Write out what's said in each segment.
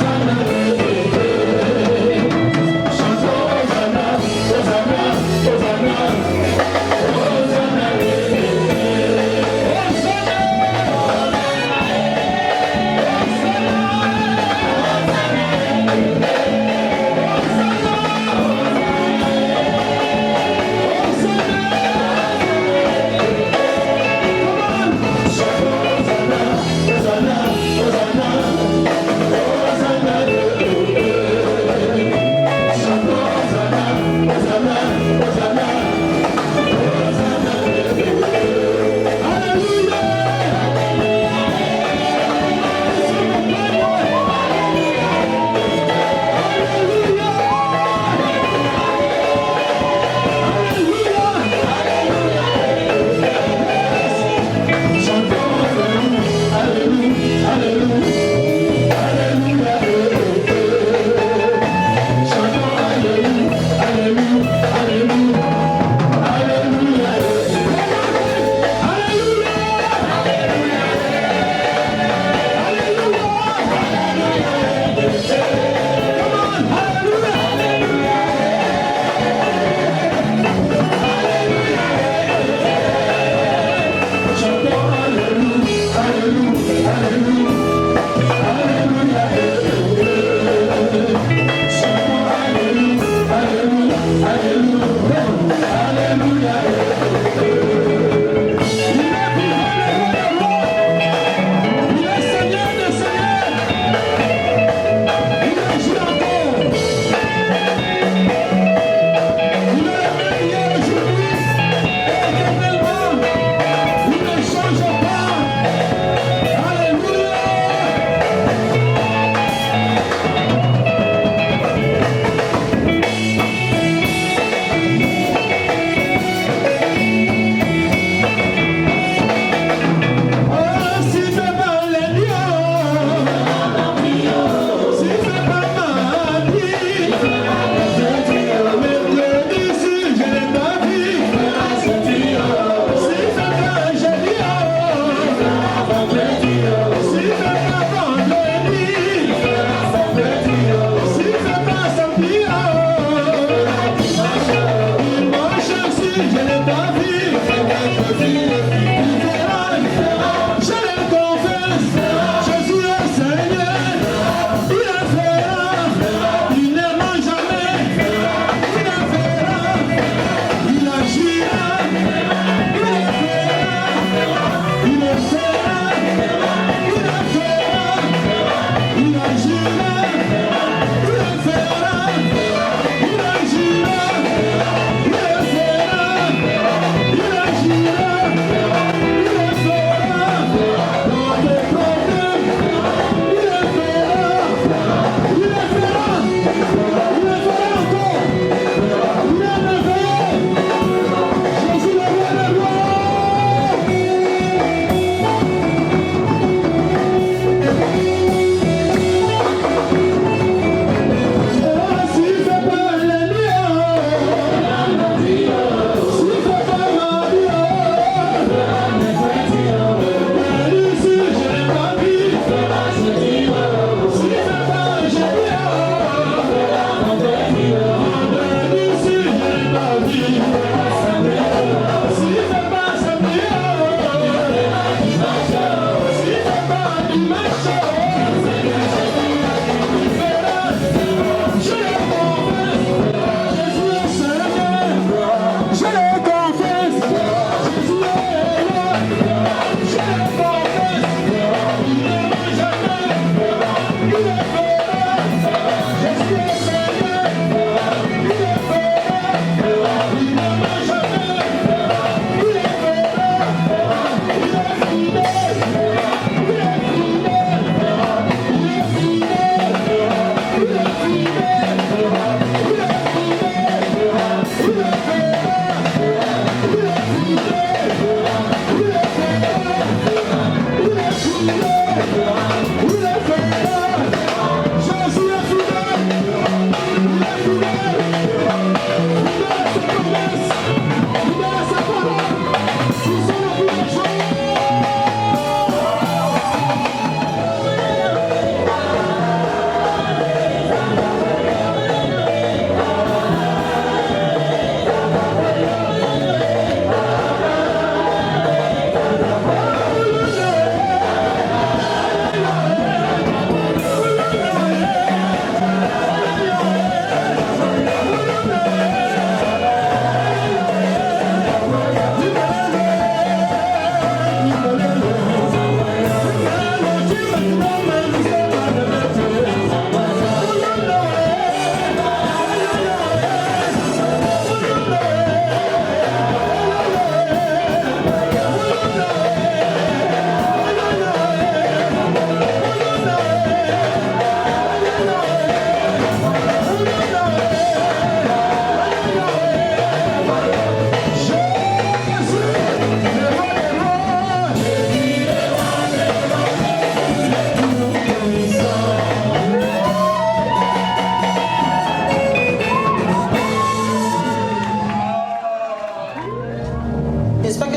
Hosanna,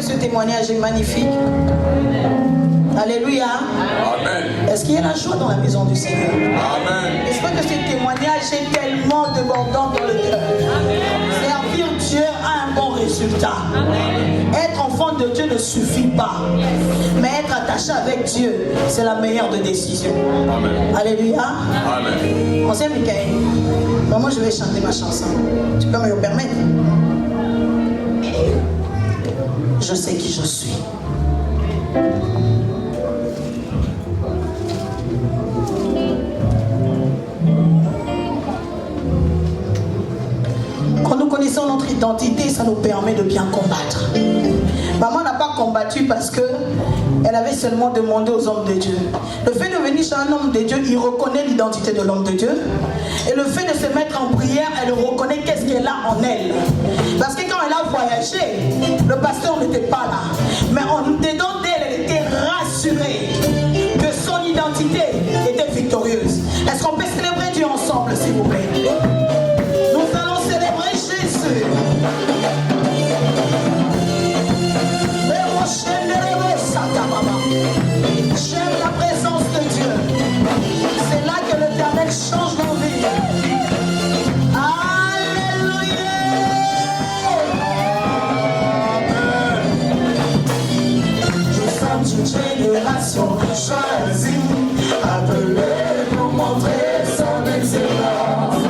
ce témoignage est magnifique. Alléluia. Amen. Est-ce qu'il y a la joie dans la maison du Seigneur? Amen. J'espère que ce témoignage est tellement débordant dans le cœur. Servir Dieu a un bon résultat. Être enfant de Dieu ne suffit pas. Mais être attaché avec Dieu, c'est la meilleure des décisions. Amen. Alléluia. Amen. On sait, Michael. Moi, je vais chanter ma chanson. Tu peux me le permettre? Je sais qui je suis. Quand nous connaissons notre identité, ça nous permet de bien combattre. Maman n'a pas combattu parce qu'elle avait seulement demandé aux hommes de Dieu. Le fait de venir chez un homme de Dieu, il reconnaît l'identité de l'homme de Dieu. Et le fait de se mettre en prière, elle reconnaît qu'est-ce qu'elle a en elle. Parce que quand elle a voyagé, le pasteur n'était pas là. Mais dedans d'elle, elle était rassurée que son identité était victorieuse. Est-ce qu'on peut célébrer Dieu ensemble, s'il vous plaît? Nous allons célébrer Jésus. J'aime la présence de Dieu. C'est là que l'Éternel change nos vies. Alléluia. Nous sommes une génération choisie, appelée pour montrer son excellence.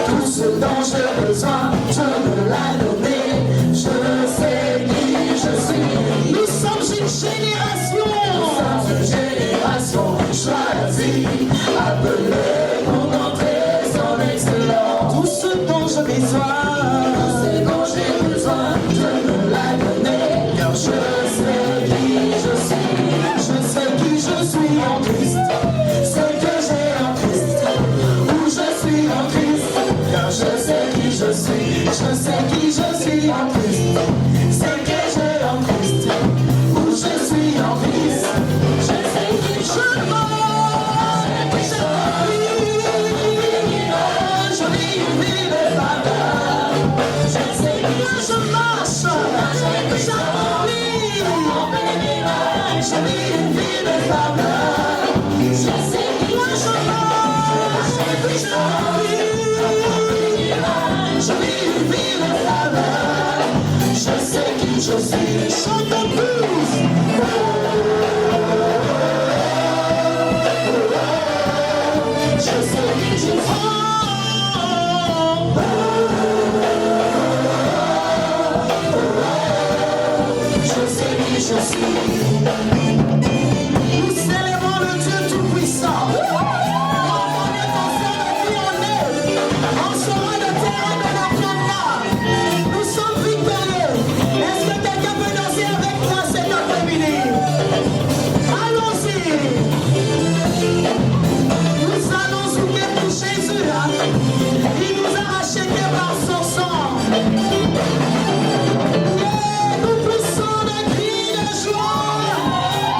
Tout ce dont j'ai besoin, je me l'a donné. Je sais qui je suis. Nous sommes une génération. Nous sommes une génération choisie, appelée pour montrer son excellence. Tout ce dont j'ai besoin, je me l'a donné. Car je sais qui je suis. Je sais qui je suis en Christ. Ce que j'ai en Christ. Où je suis en Christ. Car je sais qui je suis. Je sais qui je suis en Christ. Ce que j'ai en Christ. Où je suis en Christ. Je sais qui je suis. Je vis une vie de faveur. Je sais qui je marche. Je vis une vie de faveur. Je sais qui je marche. Je vis une vie de faveur. Je sais qui je suis. Chantons tous. Je sais qui je suis. Je sais qui je suis. Nous célébrons le Dieu Tout-Puissant. On est ensemble et puis on est. On sera le terrain de notre combat. Nous sommes victorieux. Est-ce que quelqu'un peut danser avec moi cet après-midi? Allons-y. Nous allons souffler pour Jésus. Il nous a rachetés par son sang. Nous poussons un cri de joie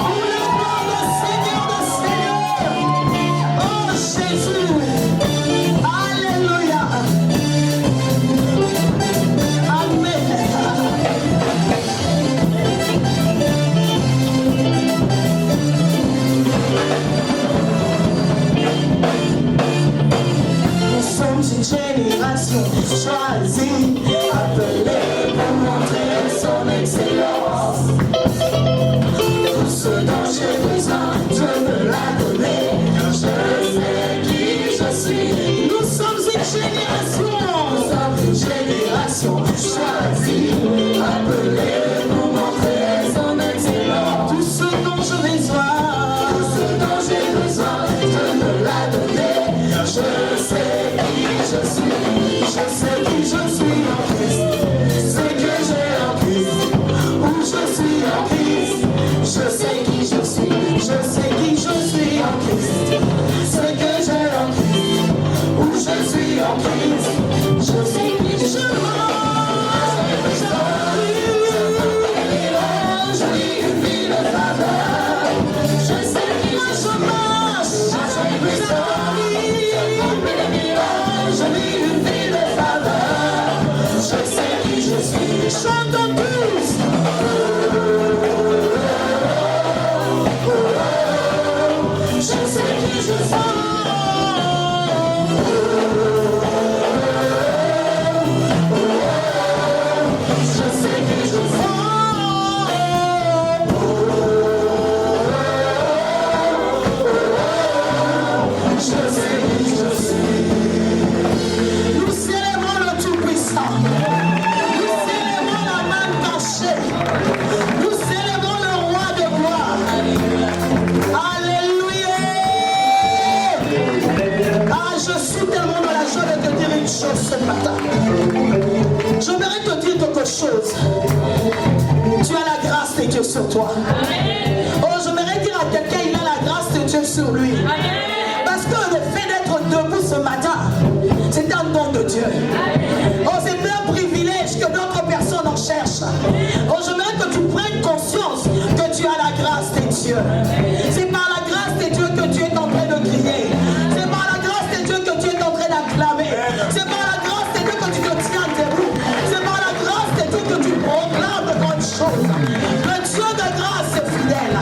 pour le nom du Seigneur de Seigneurs. Oh Jésus. Alléluia. Amen. Nous sommes une génération choisie, appelée pour montrer son excellence. Tout ce dont j'ai besoin, Dieu me l'a donné. Je sais qui je suis. Nous sommes une génération. Nous sommes une génération choisie, appelée pour montrer son excellence. Tout ce dont j'ai besoin, Dieu me l'a donné. Je sais qui je suis. Je sais qui je suis en Christ. Ce que j'ai en Christ. Où je suis en Christ. Je sais qui je suis. Je sais qui je suis en Christ. Ce que j'ai en Christ. Où je suis en Christ. Je sais qui je suis. sur toi. Oh, j'aimerais dire à quelqu'un, il a la grâce de Dieu sur lui. Parce que le fait d'être debout ce matin, c'est un don de Dieu. Oh, c'est pas un privilège que d'autres personnes en cherchent. Oh, j'aimerais que tu prennes conscience que tu as la grâce de Dieu. C'est par la grâce de Dieu que tu es en train de crier. C'est par la grâce de Dieu que tu es en train d'acclamer. C'est par la grâce de Dieu que tu te tiens debout. C'est par la grâce de Dieu que tu proclames de grandes choses. Le Dieu de grâce est fidèle.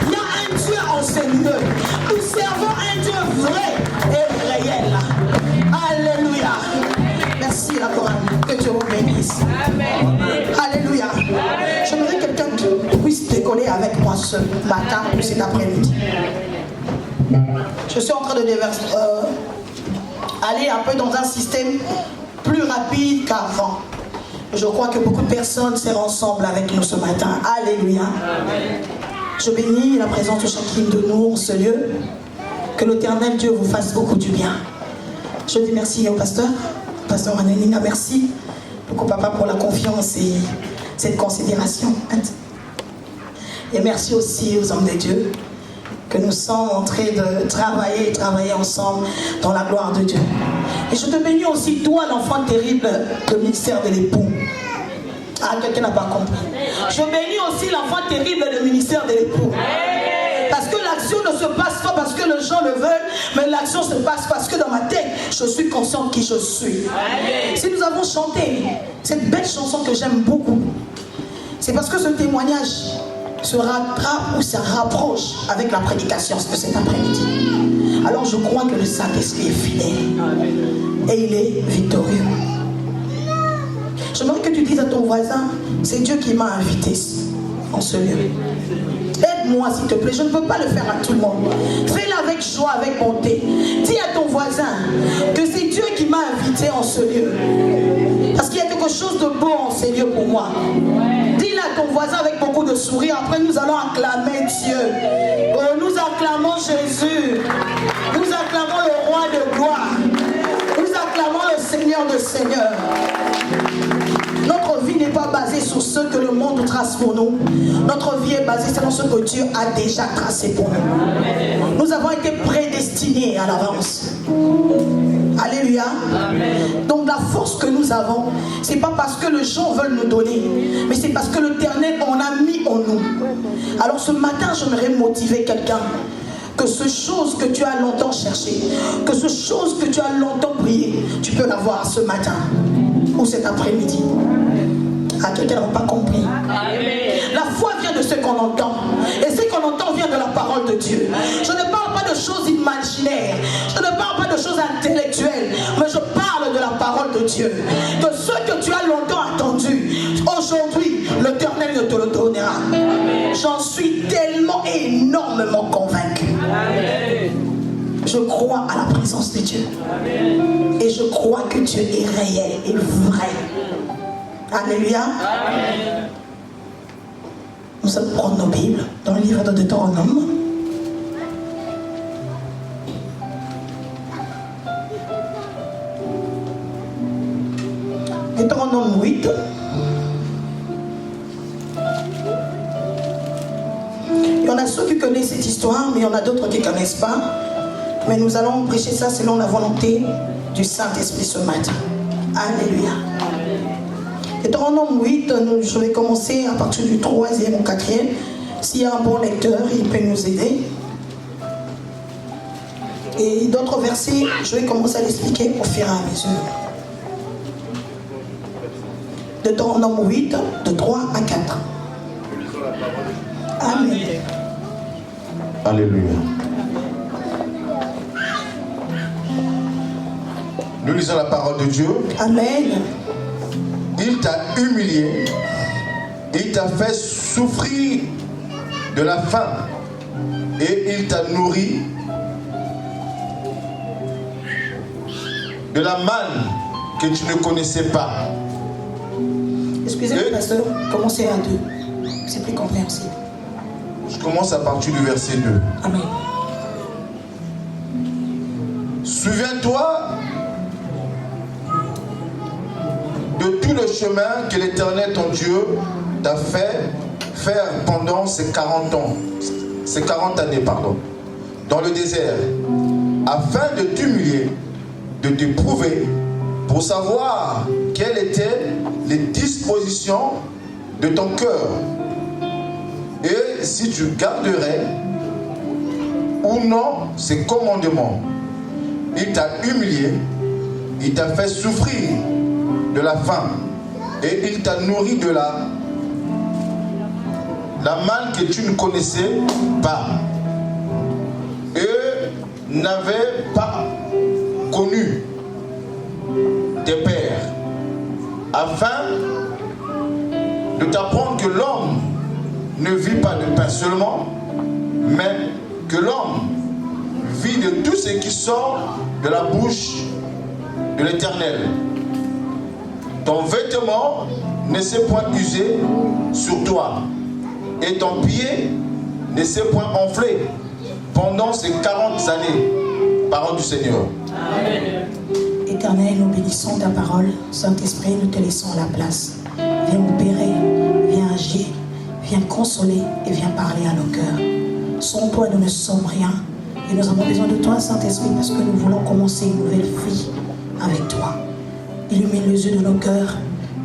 Il y a un Dieu en ce lieu. Nous servons un Dieu vrai et réel. Alléluia. Merci la chorale. Que Dieu vous bénisse. Amen. Alléluia. J'aimerais que quelqu'un puisse décoller avec moi ce matin ou cet après-midi. Je suis en train de aller un peu dans un système plus rapide qu'avant. Je crois que beaucoup de personnes seront ensemble avec nous ce matin. Alléluia. Je bénis la présence de chacune de nous en ce lieu. Que l'Éternel Dieu vous fasse beaucoup du bien. Je dis merci au pasteur Annelina, merci beaucoup papa pour la confiance et cette considération. Et merci aussi aux hommes de Dieu que nous sommes en train de travailler ensemble dans la gloire de Dieu. Et je te bénis aussi toi l'enfant terrible du ministère de l'époux. Ah, quelqu'un n'a pas compris. Je bénis aussi l'enfant terrible du ministère de l'époux. Parce que l'action ne se passe pas parce que les gens le veulent, mais l'action se passe parce que dans ma tête, je suis conscient de qui je suis. Si nous avons chanté cette belle chanson que j'aime beaucoup, c'est parce que ce témoignage se rattrape ou se rapproche avec la prédication de cet après-midi. Alors je crois que le Saint-Esprit est fidèle et il est victorieux. J'aimerais que tu dises à ton voisin, c'est Dieu qui m'a invité en ce lieu. Aide-moi s'il te plaît, je ne peux pas le faire à tout le monde. Fais-le avec joie, avec bonté. Dis à ton voisin que c'est Dieu qui m'a invité en ce lieu. Parce qu'il y a quelque chose de beau en ces lieux pour moi. Dis-le à ton voisin avec beaucoup de sourire. Après nous allons acclamer Dieu. Oh, nous acclamons Jésus. Nous acclamons le roi de gloire. Nous acclamons le Seigneur de Seigneurs. Notre vie n'est pas basée sur ce que le monde trace pour nous. Notre vie est basée sur ce que Dieu a déjà tracé pour nous. Nous avons été prédestinés à l'avance. Alléluia. Amen. Donc la force que nous avons, c'est pas parce que les gens veulent nous donner, mais c'est parce que l'Éternel en a mis en nous. Alors ce matin, j'aimerais motiver quelqu'un. Que ce chose que tu as longtemps cherché, que ce chose que tu as longtemps prié, tu peux l'avoir ce matin ou cet après-midi. Ah, quelqu'un n'a pas compris. Amen. La foi vient de ce qu'on entend. Et ce qu'on entend vient de la parole de Dieu. Je ne parle pas de choses imaginaires. Je ne parle pas de choses intellectuelles. Mais je parle de la parole de Dieu. De ce que tu as longtemps attendu. Aujourd'hui, l'Éternel te le donnera. J'en suis tellement et énormément convaincu. Amen. Je crois à la présence de Dieu. Amen. Et je crois que Dieu est réel et vrai. Alléluia. Amen. Nous allons prendre nos Bibles dans le livre de Deutéronome. Deutéronome 8. Il y en a ceux qui connaissent cette histoire, mais il y en a d'autres qui ne connaissent pas. Mais nous allons prêcher ça selon la volonté du Saint-Esprit ce matin. Alléluia. Deutéronome 8, je vais commencer à partir du 3e ou 4e. S'il y a un bon lecteur, il peut nous aider. Et d'autres versets, je vais commencer à l'expliquer au fur et à mesure. Deutéronome 8, de 3 à 4. Amen. Alléluia. Nous lisons la parole de Dieu. Amen. Il t'a humilié, il t'a fait souffrir de la faim et il t'a nourri de la manne que tu ne connaissais pas. Excusez-moi, pasteur, commencez à 2. C'est plus compréhensible. Je commence à partir du verset 2. Amen. Souviens-toi de tout le chemin que l'Éternel ton Dieu t'a fait faire pendant ces 40 ans, ces 40 années, pardon, dans le désert, afin de t'humilier, de te prouver, pour savoir quelles étaient les dispositions de ton cœur, et si tu garderais ou non ses commandements. Il t'a humilié, il t'a fait souffrir de la faim, et il t'a nourri de la manne que tu ne connaissais pas et n'avais pas connu tes pères, afin de t'apprendre que l'homme ne vit pas de pain seulement, mais que l'homme vit de tout ce qui sort de la bouche de l'Éternel. Ton vêtement ne s'est point usé sur toi, et ton pied ne s'est point enflé pendant ces 40 années. Parole du Seigneur. Amen. Éternel, nous bénissons ta parole. Saint-Esprit, nous te laissons la place. Viens opérer, viens agir, viens consoler et viens parler à nos cœurs. Sans toi, nous ne sommes rien. Et nous avons besoin de toi, Saint-Esprit, parce que nous voulons commencer une nouvelle vie avec toi. Illumine les yeux de nos cœurs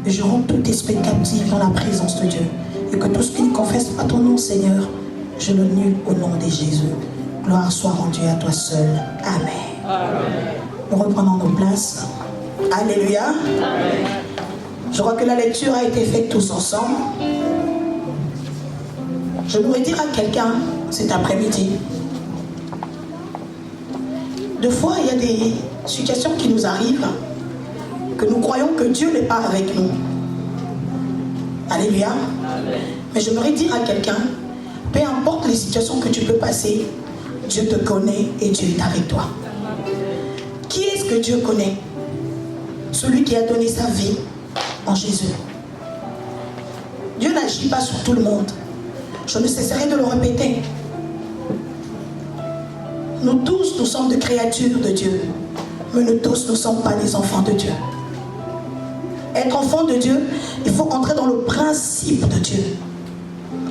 et je rends tout esprit captif dans la présence de Dieu. Et que tout ce qui ne confesse pas ton nom, Seigneur, je le nule au nom de Jésus. Gloire soit rendue à toi seul. Amen. Amen. Nous reprenons nos places. Alléluia. Amen. Je crois que la lecture a été faite tous ensemble. Je voudrais dire à quelqu'un cet après-midi, des fois il y a des situations qui nous arrivent, que nous croyons que Dieu n'est pas avec nous. Alléluia. Amen. Mais je voudrais dire à quelqu'un, peu importe les situations que tu peux passer, Dieu te connaît et Dieu est avec toi. Qui est-ce que Dieu connaît? Celui qui a donné sa vie en Jésus. Dieu n'agit pas sur tout le monde. Je ne cesserai de le répéter. Nous tous, nous sommes des créatures de Dieu. Mais nous tous, nous ne sommes pas des enfants de Dieu. Être enfant de Dieu, il faut entrer dans le principe de Dieu.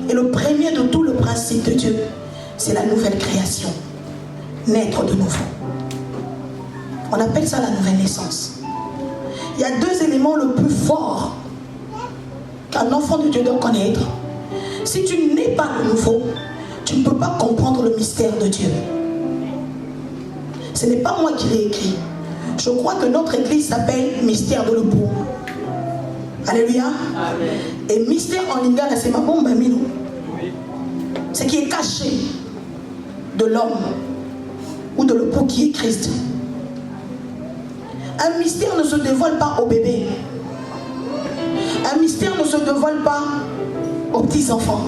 Et le premier de tout le principe de Dieu, c'est la nouvelle création. Naître de nouveau. On appelle ça la nouvelle naissance. Il y a deux éléments le plus forts qu'un enfant de Dieu doit connaître. Si tu n'es pas de nouveau, tu ne peux pas comprendre le mystère de Dieu. Ce n'est pas moi qui l'ai écrit. Je crois que notre église s'appelle Mystère de l'Eau. Alléluia. Amen. Et mystère en lingala, c'est ma bombe à minou. Ce qui est caché de l'homme ou de l'époux qui est Christ. Un mystère ne se dévoile pas au bébé. Un mystère ne se dévoile pas aux petits-enfants.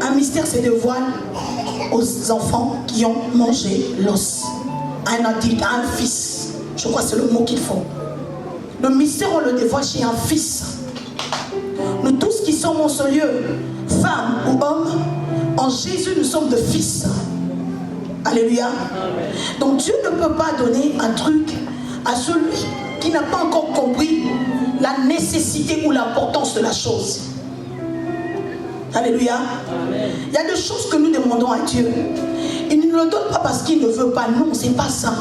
Un mystère se dévoile aux enfants qui ont mangé l'os. Un adulte, un fils. Je crois que c'est le mot qu'il faut. Le mystère, on le dévoile chez un fils. Nous tous qui sommes en ce lieu, femmes ou hommes, en Jésus, nous sommes de fils. Alléluia. Amen. Donc Dieu ne peut pas donner un truc à celui qui n'a pas encore compris la nécessité ou l'importance de la chose. Alléluia. Amen. Il y a des choses que nous demandons à Dieu. Il ne nous le donne pas parce qu'il ne veut pas. Non, c'est pas ça.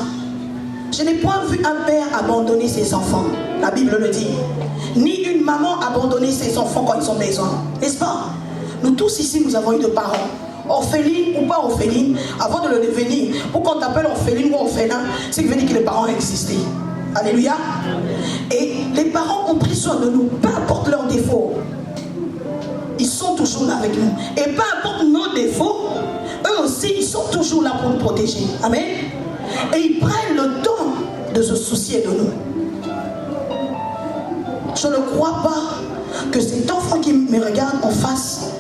Je n'ai point vu un père abandonner ses enfants. La Bible le dit. Ni une maman abandonner ses enfants quand ils ont besoin. N'est-ce pas? Nous tous ici, nous avons eu des parents. Orpheline ou pas orpheline, avant de le devenir. Pourquoi on t'appelle orpheline ou orphelin, c'est que veut dire que les parents existaient. Alléluia. Et les parents ont pris soin de nous, peu importe leurs défauts. Ils sont toujours là avec nous. Et peu importe nos défauts, eux aussi, ils sont toujours là pour nous protéger. Amen. Et ils prennent le temps de se soucier de nous. Je ne crois pas que cet enfant qui me regarde en face,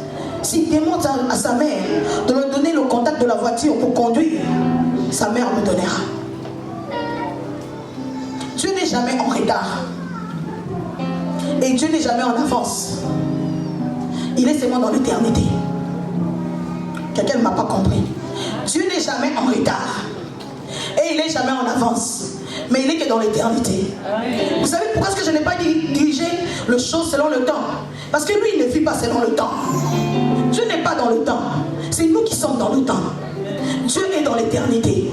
s'il demande à sa mère de lui donner le contact de la voiture pour conduire, sa mère me donnera. Dieu n'est jamais en retard. Et Dieu n'est jamais en avance. Il est seulement dans l'éternité. Quelqu'un ne m'a pas compris. Dieu n'est jamais en retard. Et il n'est jamais en avance. Mais il est que dans l'éternité. Vous savez pourquoi est-ce que je n'ai pas dirigé les choses selon le temps? Parce que lui, il ne vit pas selon le temps. Dieu n'est pas dans le temps. C'est nous qui sommes dans le temps. Dieu est dans l'éternité.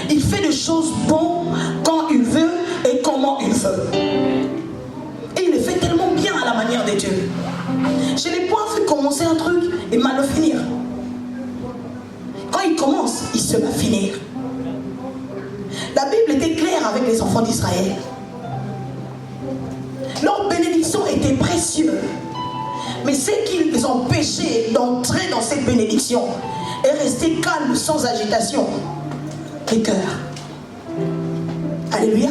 Il fait des choses bonnes quand il veut et comment il veut. Et il le fait tellement bien à la manière de Dieu. Je n'ai pas vu commencer un truc et mal le finir. Quand il commence, il se va finir. La Bible était claire avec les enfants d'Israël. Leur bénédiction était précieuse. Mais ce qui les empêchait d'entrer dans cette bénédiction et rester calme, sans agitation, les cœurs. Alléluia.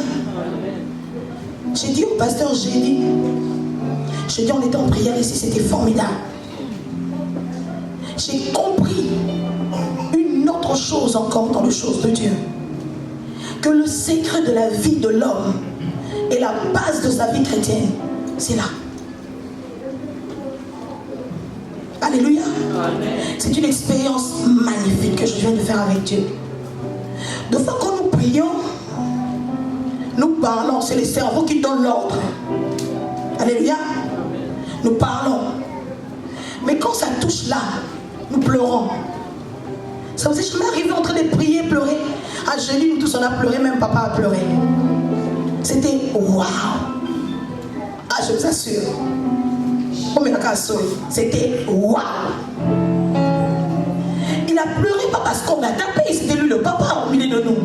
J'ai dit au pasteur Génie, on était en prière ici, c'était formidable. J'ai compris une autre chose encore dans les choses de Dieu. Que le secret de la vie de l'homme et la base de sa vie chrétienne, c'est là. Alléluia. C'est une expérience magnifique que je viens de faire avec Dieu. De fois quand nous prions, nous parlons, c'est le cerveau qui donne l'ordre. Alléluia. Nous parlons. Mais quand ça touche là, nous pleurons. Ça vous est jamais arrivé en train de prier, pleurer? À Génie, nous tous on a pleuré, même papa a pleuré. C'était waouh. Ah, je vous assure. C'était waouh. Il a pleuré pas parce qu'on a tapé, c'était lui le papa au milieu de nous.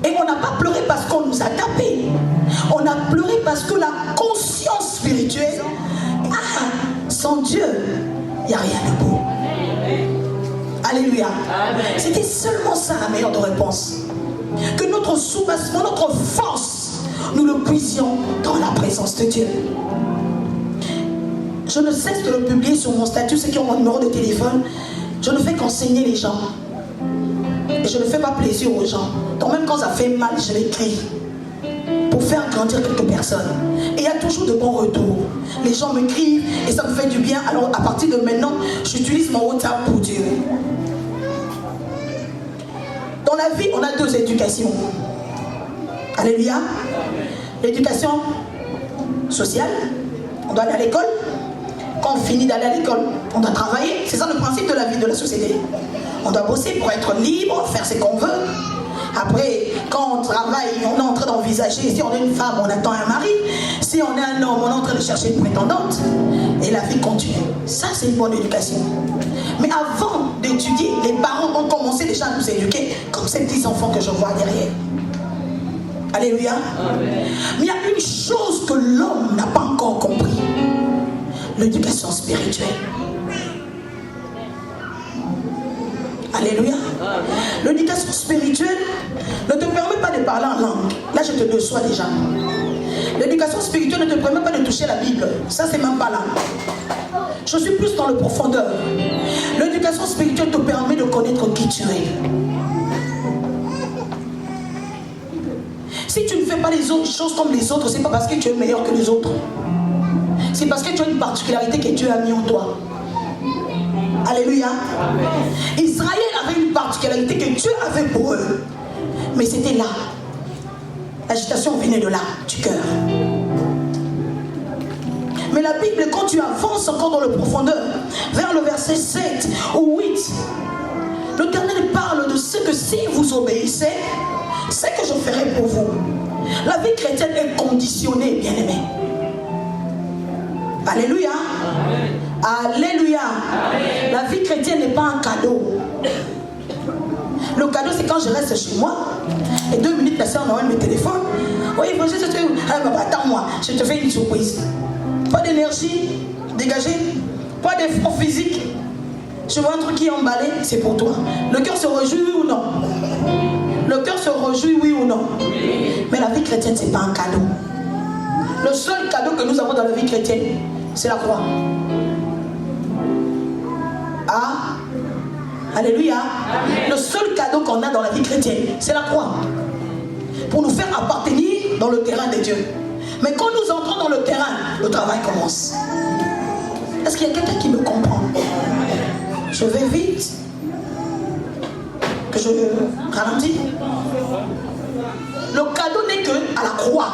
Et on n'a pas pleuré parce qu'on nous a tapé. On a pleuré parce que la conscience spirituelle, sans Dieu, il n'y a rien de beau. Alléluia. C'était seulement ça la meilleure réponse. Que notre soubassement, notre force, nous le puissions dans la présence de Dieu. Je ne cesse de le publier sur mon statut, ceux qui ont mon numéro de téléphone. Je ne fais qu'enseigner les gens. Et je ne fais pas plaisir aux gens. Donc même quand ça fait mal, je l'écris. Pour faire grandir quelques personnes. Et il y a toujours de bons retours. Les gens m'écrivent et ça me fait du bien. Alors à partir de maintenant, j'utilise mon WhatsApp pour Dieu. Dans la vie, on a deux éducations. Alléluia. L'éducation sociale. On doit aller à l'école. Quand on finit d'aller à l'école, on doit travailler. C'est ça le principe de la vie de la société. On doit bosser pour être libre, faire ce qu'on veut. Après, quand on travaille, on est en train d'envisager, si on est une femme, on attend un mari. Si on est un homme, on est en train de chercher une prétendante. Et la vie continue. Ça, c'est une bonne éducation. Mais avant d'étudier, les parents ont commencé déjà à nous éduquer, comme ces petits enfants que je vois derrière. Alléluia. Amen. Mais il y a une chose que l'homme n'a pas encore compris. L'éducation spirituelle. Alléluia. L'éducation spirituelle ne te permet pas de parler en langue. Là, je te déçois déjà. L'éducation spirituelle ne te permet pas de toucher la Bible. Ça, c'est même pas là. Je suis plus dans le profondeur. L'éducation spirituelle te permet de connaître qui tu es. Si tu ne fais pas les autres choses comme les autres, c'est pas parce que tu es meilleur que les autres. C'est parce que tu as une particularité que Dieu a mis en toi. Alléluia. Amen. Israël avait une particularité que Dieu avait pour eux. Mais c'était là. L'agitation venait de là, du cœur. Mais la Bible, quand tu avances encore dans le profondeur, vers le verset 7 ou 8, l'Éternel parle de ce que si vous obéissez, c'est que je ferai pour vous. La vie chrétienne est conditionnée, bien-aimés. Alléluia. Amen. Alléluia. Amen. La vie chrétienne n'est pas un cadeau. Le cadeau, c'est quand je reste chez moi et 2 minutes, la soeur Noël me téléphone. Oui, attends-moi, je te fais une surprise. Pas d'énergie dégagée, pas d'effort physique. Je vois un truc qui est emballé, c'est pour toi. Le cœur se réjouit, oui ou non? Le cœur se réjouit, oui ou non? Mais la vie chrétienne, c'est pas un cadeau. Le seul cadeau que nous avons dans la vie chrétienne, c'est la croix. Ah, alléluia. Amen. Le seul cadeau qu'on a dans la vie chrétienne, c'est la croix. Pour nous faire appartenir dans le terrain de Dieu. Mais quand nous entrons dans le terrain, le travail commence. Est-ce qu'il y a quelqu'un qui me comprend? Je vais vite. Que je ralentis. Le cadeau n'est que à la croix.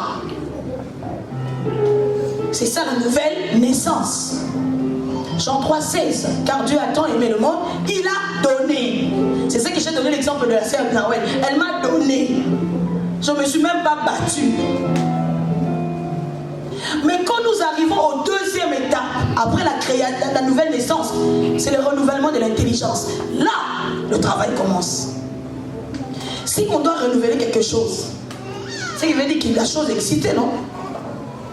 C'est ça la nouvelle naissance. Jean 3,16. Car Dieu a tant aimé le monde, il a donné. C'est ça que j'ai donné l'exemple de la sœur Noël. Elle m'a donné. Je ne me suis même pas battue. Mais quand nous arrivons au deuxième étape, après la nouvelle naissance, c'est le renouvellement de l'intelligence. Là, le travail commence. Si on doit renouveler quelque chose, c'est qu'il veut dire que la chose existait, non?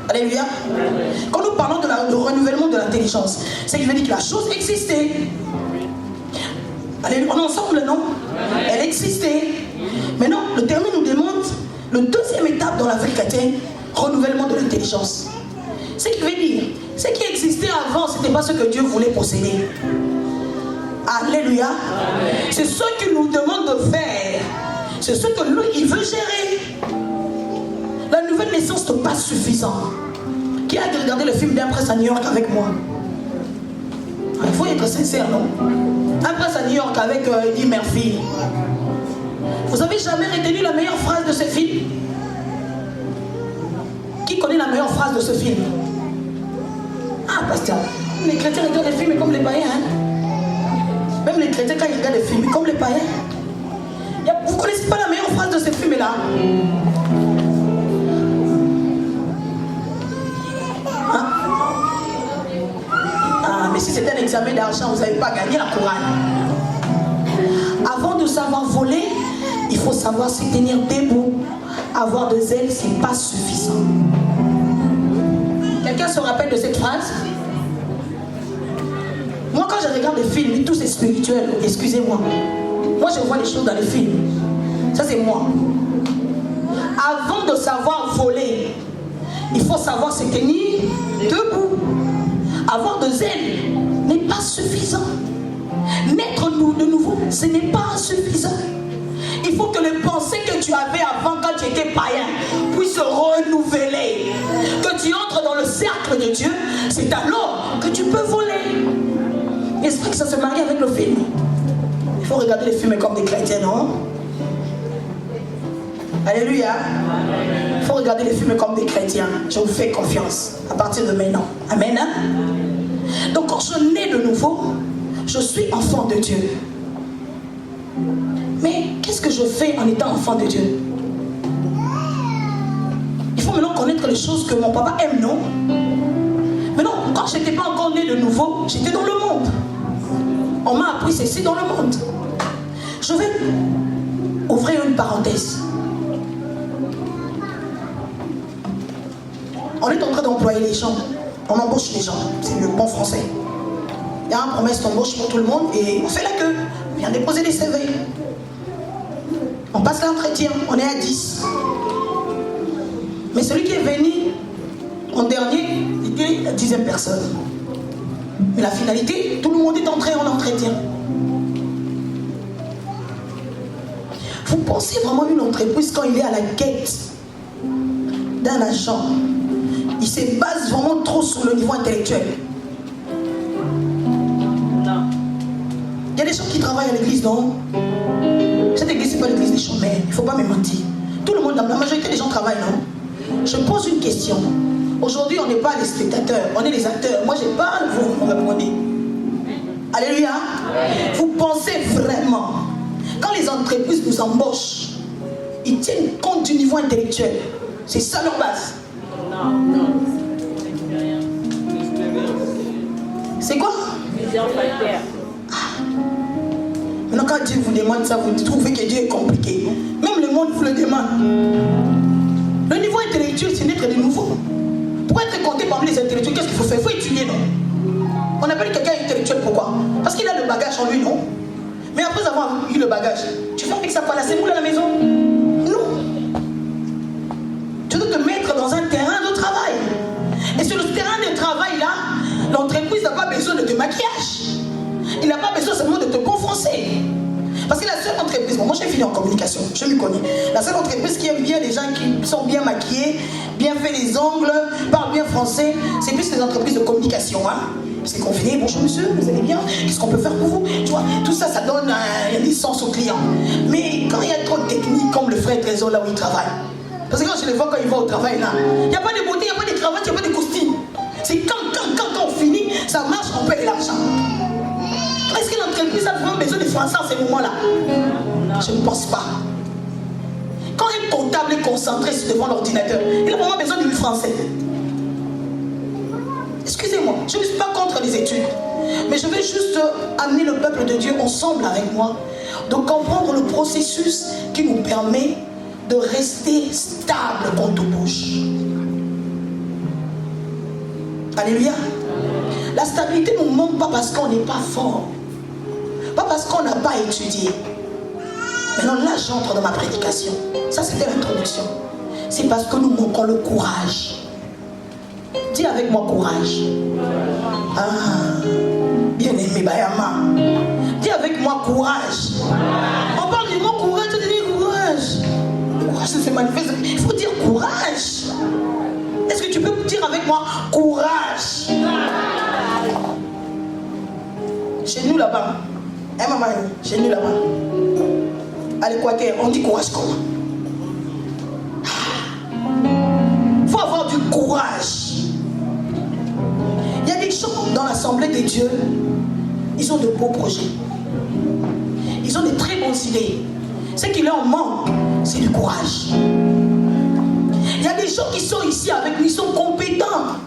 Alléluia. Quand nous parlons de renouvellement de l'intelligence, c'est qu'il veut dire que la chose existait. Alléluia. On est ensemble, non? Elle existait. Maintenant, le terme nous demande le deuxième étape dans la vie chrétienne, renouvellement de l'intelligence. Ce qui veut dire, ce qui existait avant, ce n'était pas ce que Dieu voulait posséder. Alléluia. C'est ce qu'il nous demande de faire. C'est ce que lui, il veut gérer. La nouvelle naissance n'est pas suffisante. Qui a regardé le film d'un prince à New York avec moi? Il faut être sincère, non? Un prince à New York avec Eddie Murphy. Vous n'avez jamais retenu la meilleure phrase de ce film? Qui connaît la meilleure phrase de ce film? Ah, pasteur, les chrétiens regardent les films comme les païens. Hein? Même les chrétiens, quand ils regardent les films, comme les païens. Vous ne connaissez pas la meilleure phrase de ce film-là? Hein? Ah, mais si c'était un examen d'argent, vous n'avez pas gagné la couronne. Avant de savoir voler, il faut savoir se tenir debout. Avoir de zèle, ce n'est pas suffisant. Quelqu'un se rappelle de cette phrase? Moi, quand je regarde des films, tout c'est spirituel, excusez-moi. Moi, je vois les choses dans les films. Ça, c'est moi. Avant de savoir voler, il faut savoir se tenir debout. Avoir de zèle n'est pas suffisant. Naître de nouveau, ce n'est pas suffisant. Il faut que les pensées que tu avais avant quand tu étais païen puissent se renouveler. Que tu entres dans le cercle de Dieu, c'est alors que tu peux voler. Est-ce que ça se marie avec le film? Il faut regarder les films comme des chrétiens, non? Alléluia. Il faut regarder les films comme des chrétiens. Je vous fais confiance à partir de maintenant. Amen. Donc quand je nais de nouveau, je suis enfant de Dieu. Mais qu'est-ce que je fais en étant enfant de Dieu? Il faut maintenant connaître les choses que mon papa aime, non? Mais non, quand je n'étais pas encore né de nouveau, j'étais dans le monde. On m'a appris ceci dans le monde. Je vais ouvrir une parenthèse. On est en train d'employer les gens. On embauche les gens. C'est le bon français. Il y a une promesse d'embauche pour tout le monde et on fait la queue. On vient déposer des CV. On passe l'entretien. On est à 10. Mais celui qui est venu en dernier était la 10e personne. Mais la finalité, tout le monde est entré en entretien. Vous pensez vraiment une entreprise quand il est à la quête d'un agent, il se base vraiment trop sur le niveau intellectuel? Non. Il y a des gens qui travaillent à l'église, non? Cette église, c'est pas l'église des chômeurs, il ne faut pas me mentir. Tout le monde, la majorité des gens travaillent, non? Je pose une question. Aujourd'hui, on n'est pas les spectateurs, on est les acteurs. Moi, je parle, vous me répondez. Alléluia. Vous pensez vraiment, quand les entreprises nous embauchent, ils tiennent compte du niveau intellectuel? C'est ça leur base? Non. C'est quoi? Maintenant, quand Dieu vous demande ça, vous trouvez que Dieu est compliqué. Même le monde vous le demande. Le niveau intellectuel, c'est d'être de nouveau. Pour être compté parmi les intellectuels, qu'est-ce qu'il faut faire? Il faut étudier, non? On appelle quelqu'un intellectuel, pourquoi? Parce qu'il a le bagage en lui, non? Mais après avoir eu le bagage, tu fais avec ça quoi? La semoule à la maison? Non. Tu dois te mettre dans un terrain de travail. Et sur le terrain de travail-là, l'entreprise n'a pas besoin de te maquillage. Il n'a pas besoin seulement de te confronter. Parce que la seule entreprise, bon, moi j'ai fini en communication, je me connais. La seule entreprise qui aime bien les gens qui sont bien maquillés, bien fait les ongles, parlent bien français, c'est plus les entreprises de communication. Hein? C'est confiné, bonjour monsieur, vous allez bien? Qu'est-ce qu'on peut faire pour vous? Tu vois, tout ça, ça donne un licence au client. Mais quand il y a trop de techniques, comme le frère Trésor là où il travaille, parce que quand je les vois quand il va au travail là, il n'y a pas de beauté, il n'y a pas de cravate, il n'y a pas de costume. français en ce moment-là? Je ne pense pas. Quand un comptable est concentré devant l'ordinateur, il a vraiment besoin du français. Excusez-moi, je ne suis pas contre les études, mais je vais juste amener le peuple de Dieu ensemble avec moi, de comprendre le processus qui nous permet de rester stable quand tout bouge. Alléluia. La stabilité ne nous manque pas parce qu'on n'est pas fort, pas parce qu'on n'a pas étudié. Maintenant là j'entre dans ma prédication. Ça c'était l'introduction. C'est parce que nous manquons le courage. Dis avec moi courage. Ah, bien aimé Bayama. Dis avec moi courage. On parle du mot courage, tu dis courage. Le courage se manifeste. Il faut dire courage. Est-ce que tu peux dire avec moi courage? Chez nous là-bas. Hein maman, chez nous là-bas. Allez quoi que, on dit courage comment? Il faut avoir du courage. Il y a des gens dans l'assemblée de Dieu, ils ont de beaux projets. Ils ont de très bonnes idées. Ce qui leur manque, c'est du courage. Il y a des gens qui sont ici avec nous, ils sont compétents.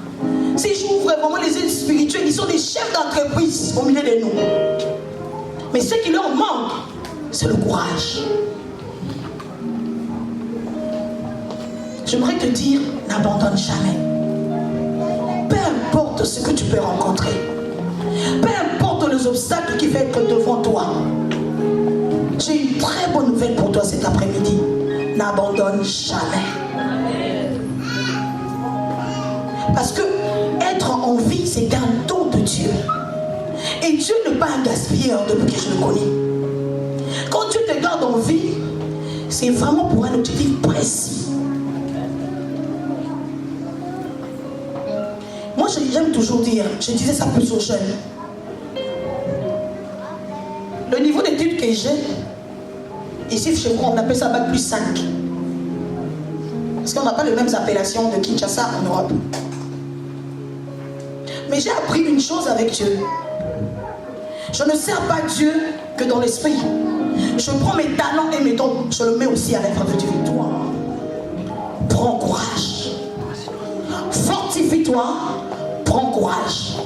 Si j'ouvre vraiment les aides spirituelles, ils sont des chefs d'entreprise au milieu de nous. Mais ce qui leur manque, c'est le courage. J'aimerais te dire, n'abandonne jamais. Peu importe ce que tu peux rencontrer, peu importe les obstacles qui vont être devant toi, j'ai une très bonne nouvelle pour toi cet après-midi. N'abandonne jamais. Parce que être en vie, c'est un don de Dieu. Et Dieu n'est pas un gaspilleur depuis que je le connais. Quand Dieu te garde en vie, c'est vraiment pour un objectif précis. Moi, j'aime toujours dire, je disais ça plus aux jeunes. Le niveau d'études que j'ai, ici chez moi, on appelle ça bac plus 5. Parce qu'on n'a pas les mêmes appellations de Kinshasa en Europe. Mais j'ai appris une chose avec Dieu. Je ne sers pas Dieu que dans l'esprit. Je prends mes talents et mes dons, je le mets aussi à l'épreuve du victoire. Prends courage. Fortifie-toi, prends courage.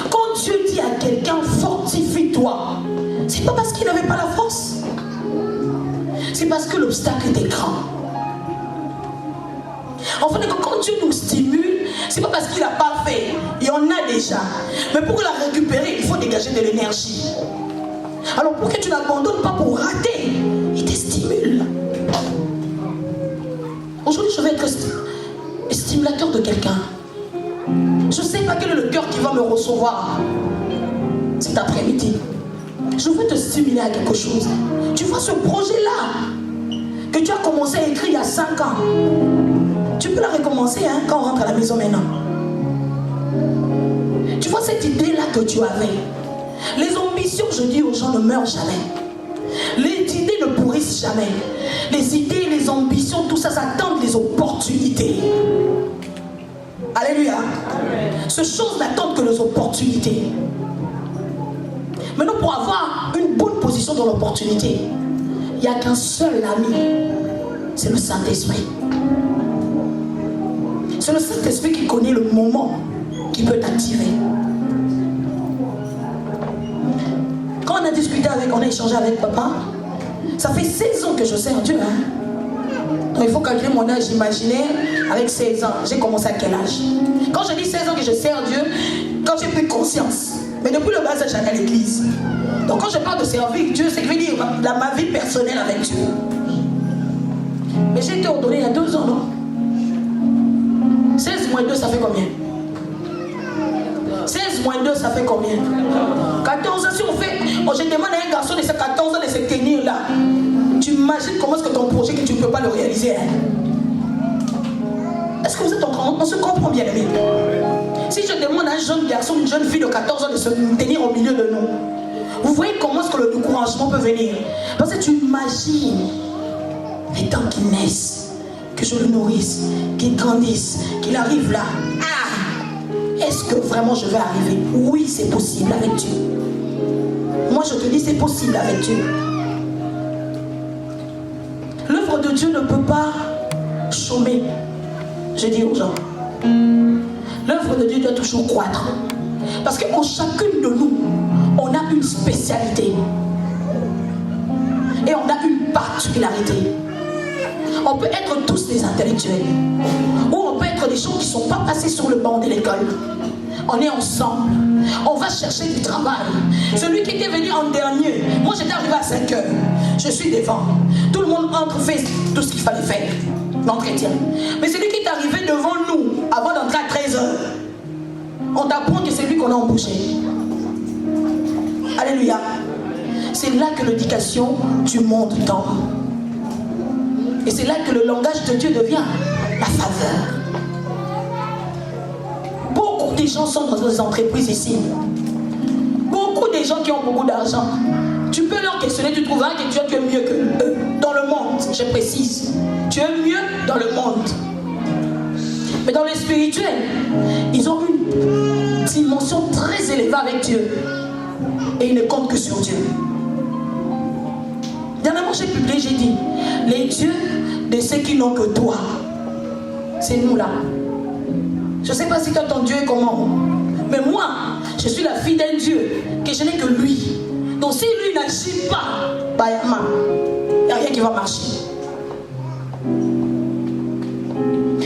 Quand Dieu dit à quelqu'un fortifie-toi, c'est pas parce qu'il n'avait pas la force. C'est parce que l'obstacle était grand. En fait, quand Dieu nous stimule, c'est pas parce qu'il n'a pas fait. Il y en a déjà. Mais pour la récupérer, il faut dégager de l'énergie. Alors pour que tu n'abandonnes pas pour rater, il te stimule. Aujourd'hui, je vais être stimulateur de quelqu'un. Je ne sais pas quel est le cœur qui va me recevoir cet après-midi. Je veux te stimuler à quelque chose. Tu vois ce projet-là que tu as commencé à écrire il y a 5 ans. Tu peux la recommencer quand on rentre à la maison maintenant. Tu vois cette idée-là que tu avais. Les ambitions, je dis aux gens, ne meurent jamais. Les idées ne pourrissent jamais. Les idées, les ambitions, tout ça, ça tente les opportunités. Alléluia. Ces choses n'attendent que les opportunités. Maintenant, pour avoir une bonne position dans l'opportunité, il n'y a qu'un seul ami. C'est le Saint-Esprit. C'est le Saint-Esprit qui connaît le moment qui peut t'activer. Quand on a discuté avec, on a échangé avec papa, ça fait 16 ans que je sers Dieu. Donc il faut calculer mon âge imaginaire avec 16 ans. J'ai commencé à quel âge? Quand je dis 16 ans que je sers Dieu, quand j'ai pris conscience. Mais depuis le bas âge, j'allais à l'église. Donc quand je parle de servir Dieu, c'est que je veux dire ma vie personnelle avec Dieu. Mais j'ai été ordonné il y a 2 ans, non? 16 moins 2, ça fait combien? 16 moins 2, ça fait combien? 14 ans, si on fait... Oh, je demande à un garçon de ses 14 ans de se tenir là. Tu imagines comment est-ce que ton projet, que tu ne peux pas le réaliser, Est-ce que vous êtes en train... On se comprend bien, amis. Si je demande à un jeune garçon, une jeune fille de 14 ans de se tenir au milieu de nous, vous voyez comment est-ce que le découragement peut venir? Parce que tu imagines les temps qui naissent, que je le nourrisse, qu'il grandisse, qu'il arrive là. Ah! Est-ce que vraiment je vais arriver? Oui, c'est possible avec Dieu. Moi je te dis, c'est possible avec Dieu. L'œuvre de Dieu ne peut pas chômer. Je dis aux gens, l'œuvre de Dieu doit toujours croître. Parce qu'en chacune de nous, on a une spécialité. Et on a une particularité. On peut être tous des intellectuels. Ou on peut être des gens qui ne sont pas passés sur le banc de l'école. On est ensemble. On va chercher du travail. Celui qui était venu en dernier, moi j'étais arrivé à 5 heures. Je suis devant. Tout le monde entre, fait tout ce qu'il fallait faire. L'entretien. Mais celui qui est arrivé devant nous, avant d'entrer à 13 heures, on t'apprend que c'est lui qu'on a embauché. Alléluia. C'est là que l'éducation du monde tombe. Et c'est là que le langage de Dieu devient la faveur. Beaucoup de gens sont dans des entreprises ici. Beaucoup de gens qui ont beaucoup d'argent. Tu peux leur questionner, tu trouveras que tu es mieux que eux. Dans le monde, je précise. Tu es mieux dans le monde. Mais dans le spirituel, ils ont une dimension très élevée avec Dieu. Et ils ne comptent que sur Dieu. Dernièrement, j'ai publié, j'ai dit, les dieux de ceux qui n'ont que toi, c'est nous là. Je ne sais pas si toi, ton Dieu est comment. Mais moi, je suis la fille d'un Dieu que je n'ai que lui. Donc si lui n'agit pas, il n'y a rien qui va marcher.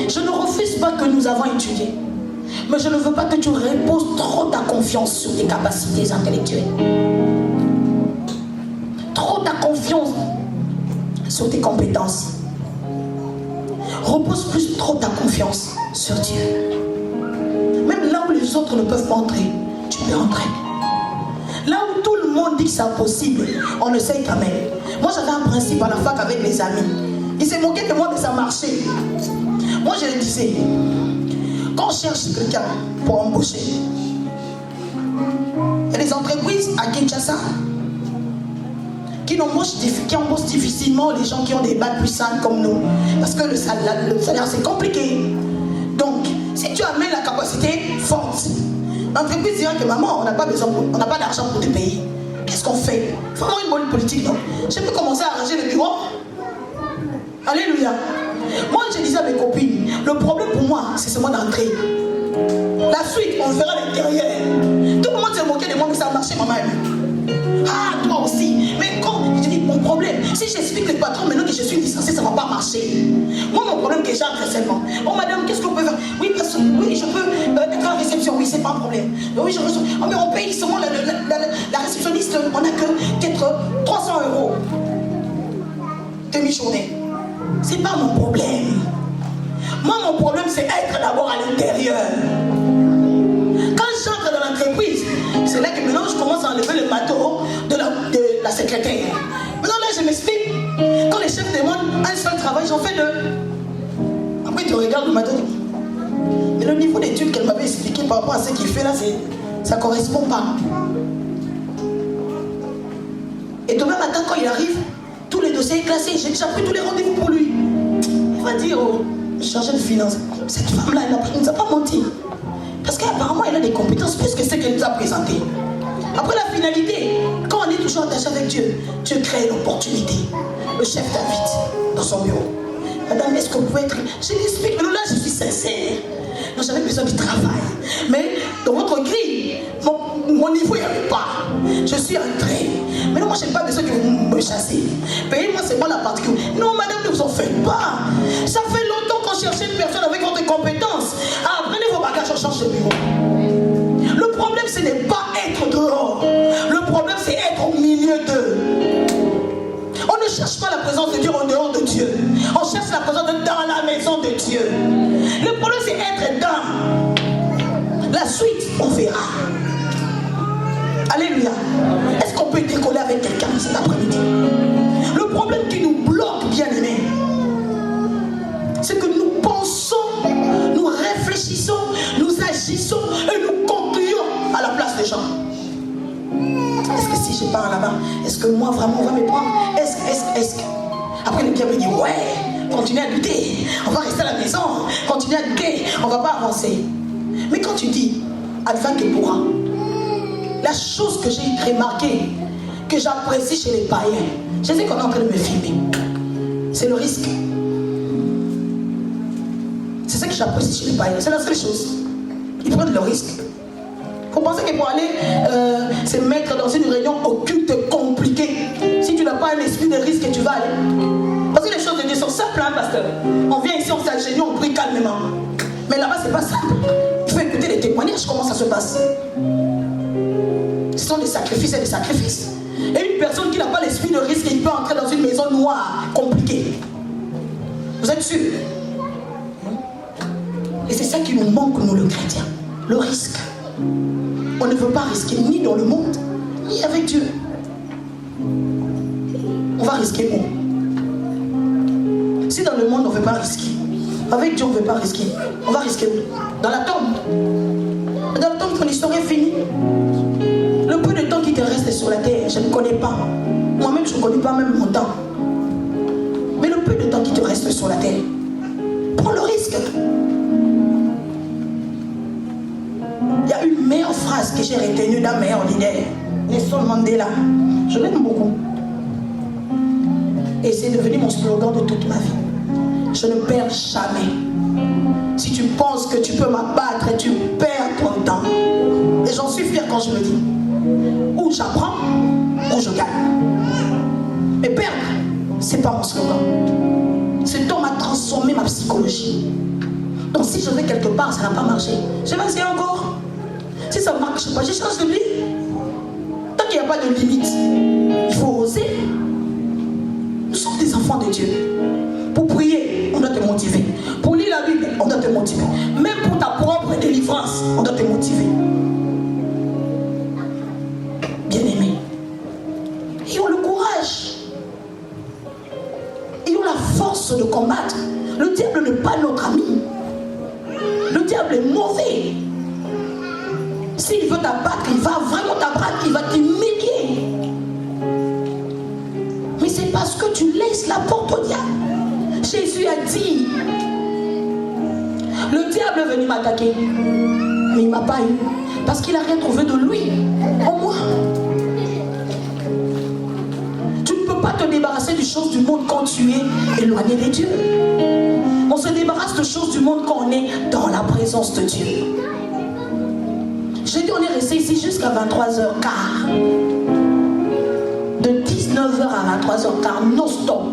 Je ne refuse pas que nous avons étudié. Mais je ne veux pas que tu reposes trop ta confiance sur tes capacités intellectuelles. Trop ta confiance sur tes compétences. Repose plus trop ta confiance sur Dieu. Même là où les autres ne peuvent pas entrer, tu peux entrer. Là où tout le monde dit que c'est impossible, on essaye quand même. Moi j'avais un principe à la fac avec mes amis. Ils se moquaient de moi, mais ça marchait. Moi je leur disais, quand on cherche quelqu'un pour embaucher, il y a des entreprises à Kinshasa qui embauchent difficilement les gens qui ont des bacs plus simples comme nous. Parce que le salaire c'est compliqué. Donc, si tu amènes la capacité forte, l'entreprise dira que maman, on n'a pas besoin, on n'a pas d'argent pour te payer. Qu'est-ce qu'on fait? Il faut avoir une bonne politique, non? Je peux commencer à arranger le bureau. Alléluia. Moi, je disais à mes copines, le problème pour moi, c'est seulement d'entrer. La suite, on verra l'intérieur. Tout le monde se moquait de moi, mais ça a marché, maman. Ah, toi aussi. Mais quand je dis mon problème, si j'explique le patron maintenant que je suis licenciée, ça ne va pas marcher. Moi, mon problème que j'ai récemment. Oh, madame, qu'est-ce qu'on peut faire? Oui, parce que oui, je peux être en réception. Oui, c'est pas un problème. Oui, je reçois. Oh, mais on paye seulement la réceptionniste. On n'a que peut-être 300 € demi-journée. C'est pas mon problème. Moi, mon problème, c'est être d'abord à l'intérieur. Quand j'entre dans l'entreprise, c'est là que maintenant je commence à enlever le marteau de la secrétaire. Maintenant là, je m'explique. Quand les chefs demandent un seul travail, j'en fais deux. Après, tu regardes le marteau. Mais le niveau d'études qu'elle m'avait expliqué par rapport à ce qu'il fait là, ça ne correspond pas. Et demain matin, quand il arrive, tous les dossiers classés, j'ai déjà pris tous les rendez-vous pour lui. Il va dire au chargé de finances, cette femme-là, elle ne nous a pas menti. Parce qu'apparemment, elle a des compétences plus que ce qu'elle nous a présenté. Après la finalité, quand on est toujours attaché avec Dieu, Dieu crée l'opportunité. Le chef t'invite dans son bureau. Madame, est-ce que vous pouvez être... Je l'explique, mais là, je suis sincère. Non, j'avais besoin du travail. Mais dans votre grille, mon niveau, il n'y avait pas. Je suis entrée. Mais non, moi, je n'ai pas besoin que vous me chassiez. Payez-moi seulement la particule. Non, madame, ne vous en faites pas. Ça fait longtemps qu'on cherchait une personne avec votre compétence. Ah, prenez vos bagages, on change de bureau. Le problème, ce n'est pas être dehors. Le problème, c'est être au milieu d'eux. On ne cherche pas la présence de Dieu en dehors de Dieu. On cherche la présence de Dieu dans la maison de Dieu. Le problème, c'est être dans. La suite, on verra. Alléluia. Est-ce qu'on peut décoller avec quelqu'un cet après-midi? Le problème qui nous bloque, bien-aimés, c'est que nous pensons, nous réfléchissons, nous agissons et nous concluons à la place des gens. Est-ce que si je pars là-bas, est-ce que moi vraiment on va me prendre? Est-ce que... Après le diable dit ouais, continue à lutter, on va rester à la maison, continue à lutter, on ne va pas avancer. Mais quand tu dis advint que pourra, la chose que j'ai remarquée, que j'apprécie chez les païens, je sais qu'on est en train de me filmer, c'est le risque. C'est ce que j'apprécie chez les païens, c'est la seule chose. Ils prennent le risque. Vous pensez que pour aller se mettre dans une réunion occulte compliquée, si tu n'as pas un esprit de risque, tu vas aller. Parce que les choses de Dieu sont simples, hein, pasteur. On vient ici, on s'agenouille, on prie calmement. Mais là-bas, c'est pas simple. Il faut écouter les témoignages, comment ça se passe. Ce sont des sacrifices et des sacrifices. Et une personne qui n'a pas l'esprit de risque, il peut entrer dans une maison noire, compliquée. Vous êtes sûr? Et c'est ça qui nous manque, nous, le chrétien. Le risque. On ne veut pas risquer ni dans le monde, ni avec Dieu. On va risquer où? Si dans le monde on ne veut pas risquer, avec Dieu on ne veut pas risquer, on va risquer où? Dans la tombe. Dans la tombe, ton histoire est finie. Le peu de temps qui te reste sur la terre, je ne connais pas. Moi-même, je ne connais pas même mon temps. Mais le peu de temps qui te reste sur la terre, prends le risque. Il y a une meilleure phrase que j'ai retenue d'un meilleur leader, Nelson Mandela. Je l'aime beaucoup. Et c'est devenu mon slogan de toute ma vie. Je ne perds jamais. Si tu penses que tu peux m'abattre, tu perds ton temps. Et j'en suis fier quand je le dis. Ou j'apprends, ou je gagne. Mais perdre, c'est pas mon slogan. Ce temps m'a transformé ma psychologie. Donc si je vais quelque part, ça n'a pas marché. Je vais essayer encore. Si ça ne marche pas, je change de vie. Tant qu'il n'y a pas de limite, il faut oser. Nous sommes des enfants de Dieu. Pour prier, on doit te motiver. Pour lire la Bible, on doit te motiver. Même pour ta propre délivrance, on doit te motiver. Bien-aimés, ayons le courage. Ayons la force de combattre. Le diable n'est pas notre ami. Le diable est mauvais. S'il veut t'abattre, il va vraiment t'abattre, il va t'humilier. Mais c'est parce que tu laisses la porte au diable. Jésus a dit, le diable est venu m'attaquer, mais il ne m'a pas eu, parce qu'il n'a rien trouvé de lui en moi. Tu ne peux pas te débarrasser des choses du monde quand tu es éloigné de Dieu. On se débarrasse des choses du monde quand on est dans la présence de Dieu. J'ai dit, on est resté ici jusqu'à 23h15. De 19h à 23h15, non-stop.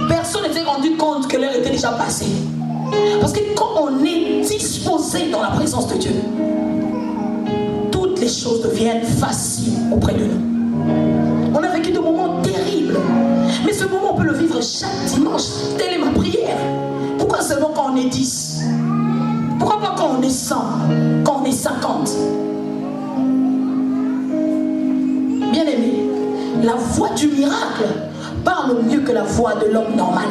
Personne n'était rendu compte que l'heure était déjà passée. Parce que quand on est disposé dans la présence de Dieu, toutes les choses deviennent faciles auprès de nous. On a vécu des moments terribles. Mais ce moment, on peut le vivre chaque dimanche. Telle est ma prière. Pourquoi seulement quand on est 10? Pourquoi pas quand on est 100? Quand on est 50? Bien-aimé, la voix du miracle parle mieux que la voix de l'homme normal.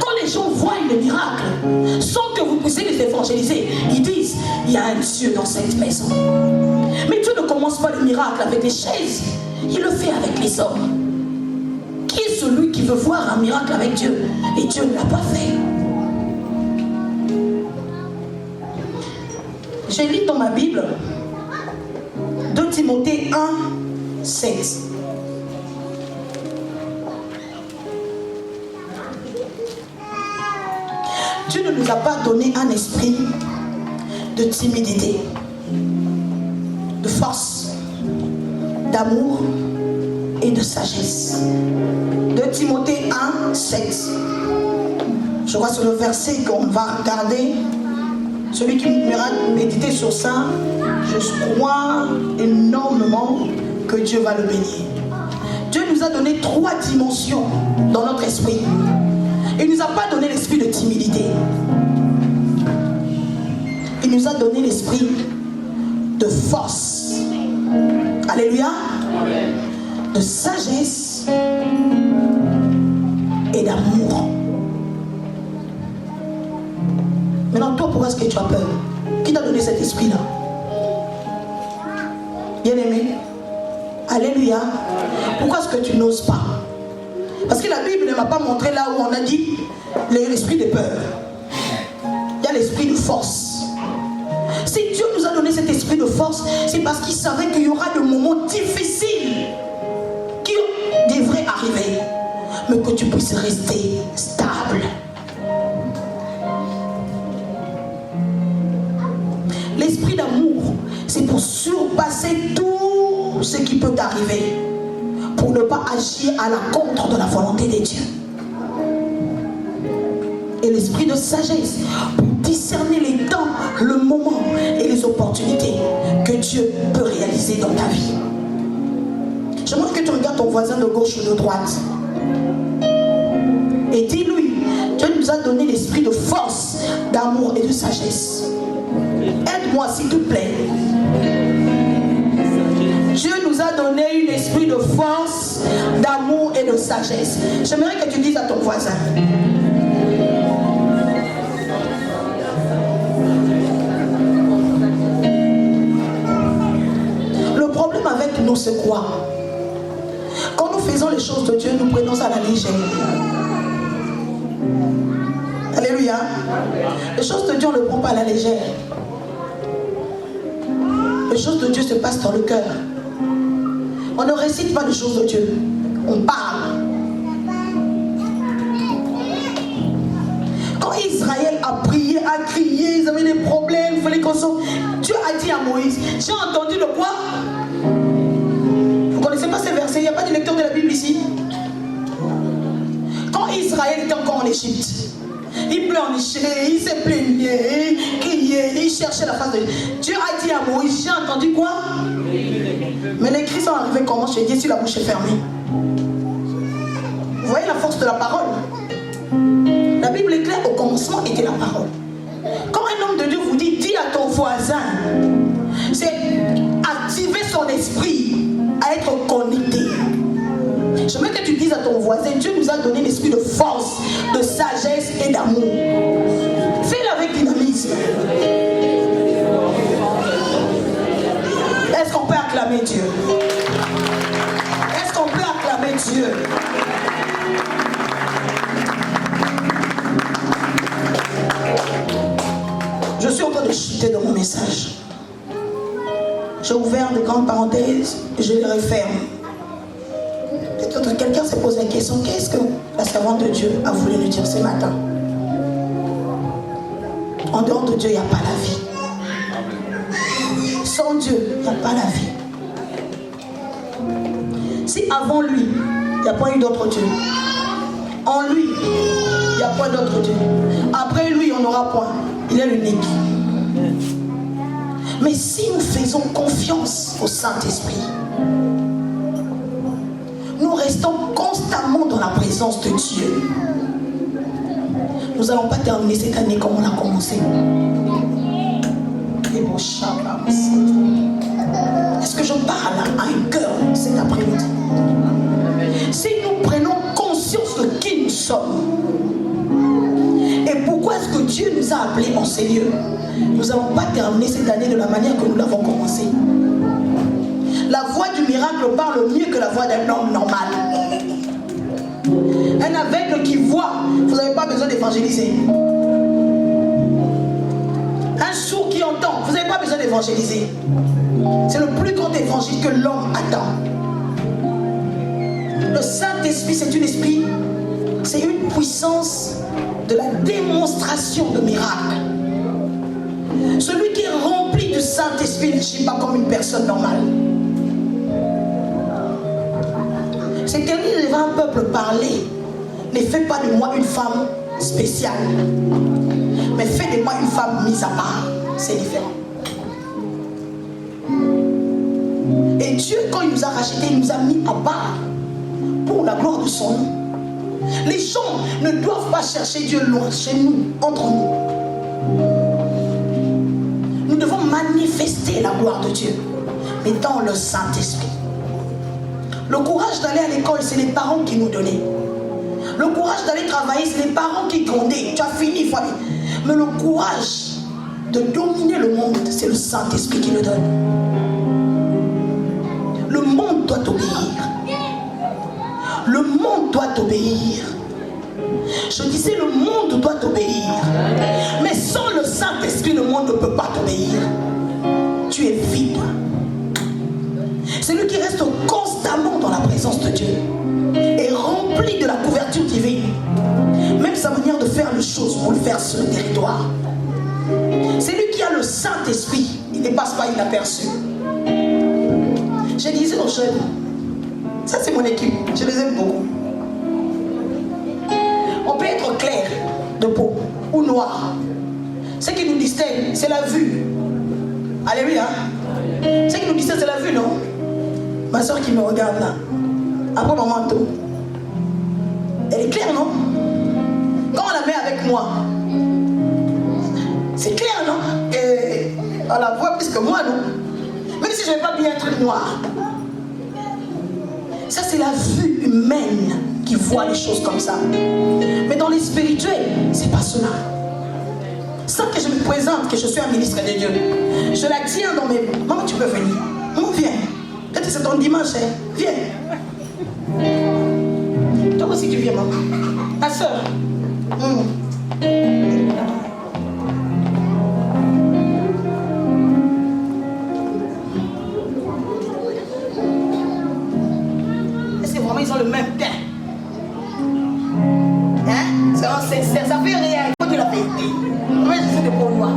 Quand les gens voient le miracle, sans que vous puissiez les évangéliser, ils disent, il y a un Dieu dans cette maison. Mais Dieu ne commence pas le miracle avec les chaises, il le fait avec les hommes. Qui est celui qui veut voir un miracle avec Dieu? Et Dieu ne l'a pas fait. Je lis dans ma Bible 2 Timothée 1, 7. Dieu ne nous a pas donné un esprit de timidité, de force, d'amour et de sagesse. 2 Timothée 1, 7. Je vois sur le verset qu'on va regarder. Celui qui m'ira méditer sur ça, je crois énormément que Dieu va le bénir. Dieu nous a donné 3 dimensions dans notre esprit. Il ne nous a pas donné l'esprit de timidité. Il nous a donné l'esprit de force. Alléluia. De sagesse et d'amour. Maintenant, toi, pourquoi est-ce que tu as peur? Qui t'a donné cet esprit-là? Bien-aimé, alléluia. Pourquoi est-ce que tu n'oses pas? Parce que la Bible ne m'a pas montré là où on a dit l'esprit de peur. Il y a l'esprit de force. Si Dieu nous a donné cet esprit de force, c'est parce qu'il savait qu'il y aura des moments difficiles qui devraient arriver, mais que tu puisses rester stable. L'esprit d'amour, c'est pour surpasser tout ce qui peut t'arriver, pour ne pas agir à l'encontre de la volonté de Dieu. Et l'esprit de sagesse, pour discerner les temps, le moment et les opportunités que Dieu peut réaliser dans ta vie. J'aimerais que tu regardes ton voisin de gauche ou de droite et dis-lui, Dieu nous a donné l'esprit de force, d'amour et de sagesse. Aide-moi s'il te plaît. Dieu nous a donné un esprit de force, d'amour et de sagesse. J'aimerais que tu dises à ton voisin. Le problème avec nous, c'est quoi? Quand nous faisons les choses de Dieu, nous prenons ça à la légère. Alléluia. Les choses de Dieu, on ne les prend pas à la légère. Les choses de Dieu se passent dans le cœur. On ne récite pas les choses de Dieu. On parle. Quand Israël a prié, a crié, ils avaient des problèmes, il fallait qu'on sorte. Dieu a dit à Moïse, j'ai entendu le quoi? Vous ne connaissez pas ces versets? Il n'y a pas de lecteur de la Bible ici. Quand Israël était encore en Égypte, il pleurnichait, il se plaignait, il criait, il cherchait la face de Dieu. Dieu a dit à Moïse, j'ai entendu quoi? Mais les cris sont arrivés comment chez Dieu si la bouche est fermée? Vous voyez la force de la parole? La Bible est claire, au commencement était la parole. Quand un homme de Dieu vous dit, dis à ton voisin, c'est activer son esprit à être connecté. J'aimerais que tu dises à ton voisin, Dieu nous a donné l'esprit de force, de sagesse et d'amour. Fais-le avec dynamisme. Est-ce qu'on peut acclamer Dieu? Est-ce qu'on peut acclamer Dieu? Je suis en train de chuter dans mon message. J'ai ouvert des grandes parenthèses et je les referme. Quelqu'un s'est posé la question, qu'est-ce que la servante de Dieu a voulu lui dire ce matin? En dehors de Dieu, il n'y a pas la vie. Sans Dieu, il n'y a pas la vie. Si avant lui, il n'y a pas eu d'autre Dieu, en lui, il n'y a pas d'autre Dieu, après lui, on n'aura point. Il est l'unique. Mais si nous faisons confiance au Saint-Esprit, nous restons constamment dans la présence de Dieu, nous n'allons pas terminer cette année comme on a commencé. Est-ce que je parle à un cœur cet après-midi? Si nous prenons conscience de qui nous sommes et pourquoi est-ce que Dieu nous a appelés en ces lieux, nous n'allons pas terminer cette année de la manière que nous l'avons commencé. La voix du miracle parle mieux que la voix d'un homme normal. Un aveugle qui voit, vous n'avez pas besoin d'évangéliser. Un sourd qui entend, vous n'avez pas besoin d'évangéliser. C'est le plus grand évangile que l'homme attend. Le Saint-Esprit, c'est un esprit, c'est une puissance de la démonstration de miracles. Celui qui est rempli du Saint-Esprit ne gît pas comme une personne normale. C'est quelqu'un devant un peuple parler. Ne fais pas de moi une femme spéciale, mais fais de moi une femme mise à part. C'est différent. Et Dieu, quand il nous a rachetés, il nous a mis à part pour la gloire de son nom. Les gens ne doivent pas chercher Dieu loin, chez nous, entre nous. Nous devons manifester la gloire de Dieu, mais dans le Saint-Esprit. Le courage d'aller à l'école, c'est les parents qui nous donnaient. Le courage d'aller travailler, c'est les parents qui grondaient. Tu as fini, il faut aller. Mais le courage de dominer le monde, c'est le Saint-Esprit qui le donne. Le monde doit t'obéir. Le monde doit t'obéir. Je disais, le monde doit t'obéir. Mais sans le Saint-Esprit, le monde ne peut pas t'obéir. de Dieu est rempli de la couverture divine. Même sa manière de faire les choses pour le faire sur le territoire. C'est lui qui a le Saint-Esprit. Il ne passe pas inaperçu. Je disais aux jeunes, ça c'est mon équipe, je les aime beaucoup. On peut être clair de peau ou noir. Ce qui nous distingue, c'est la vue. Alléluia. Ce qui nous distingue, c'est la vue, non? Ma soeur qui me regarde là, après mon manteau, elle est claire, non? Quand on la met avec moi, c'est clair, non? Et on la voit plus que moi, non? Même si je ne vais pas bien être noir. Ça, c'est la vue humaine qui voit les choses comme ça. Mais dans les spirituels, c'est pas cela. Sans que je me présente, que je suis un ministre de Dieu, je la tiens dans mes... Maman, tu peux venir. Maman, viens. Peut-être que c'est ton dimanche, hein? Viens. Toi aussi, tu viens, maman. Ta soeur. Est-ce que vraiment ils ont le même teint? Hein? Ça fait rien. Il faut de la vérité. Moi, je suis de pour moi.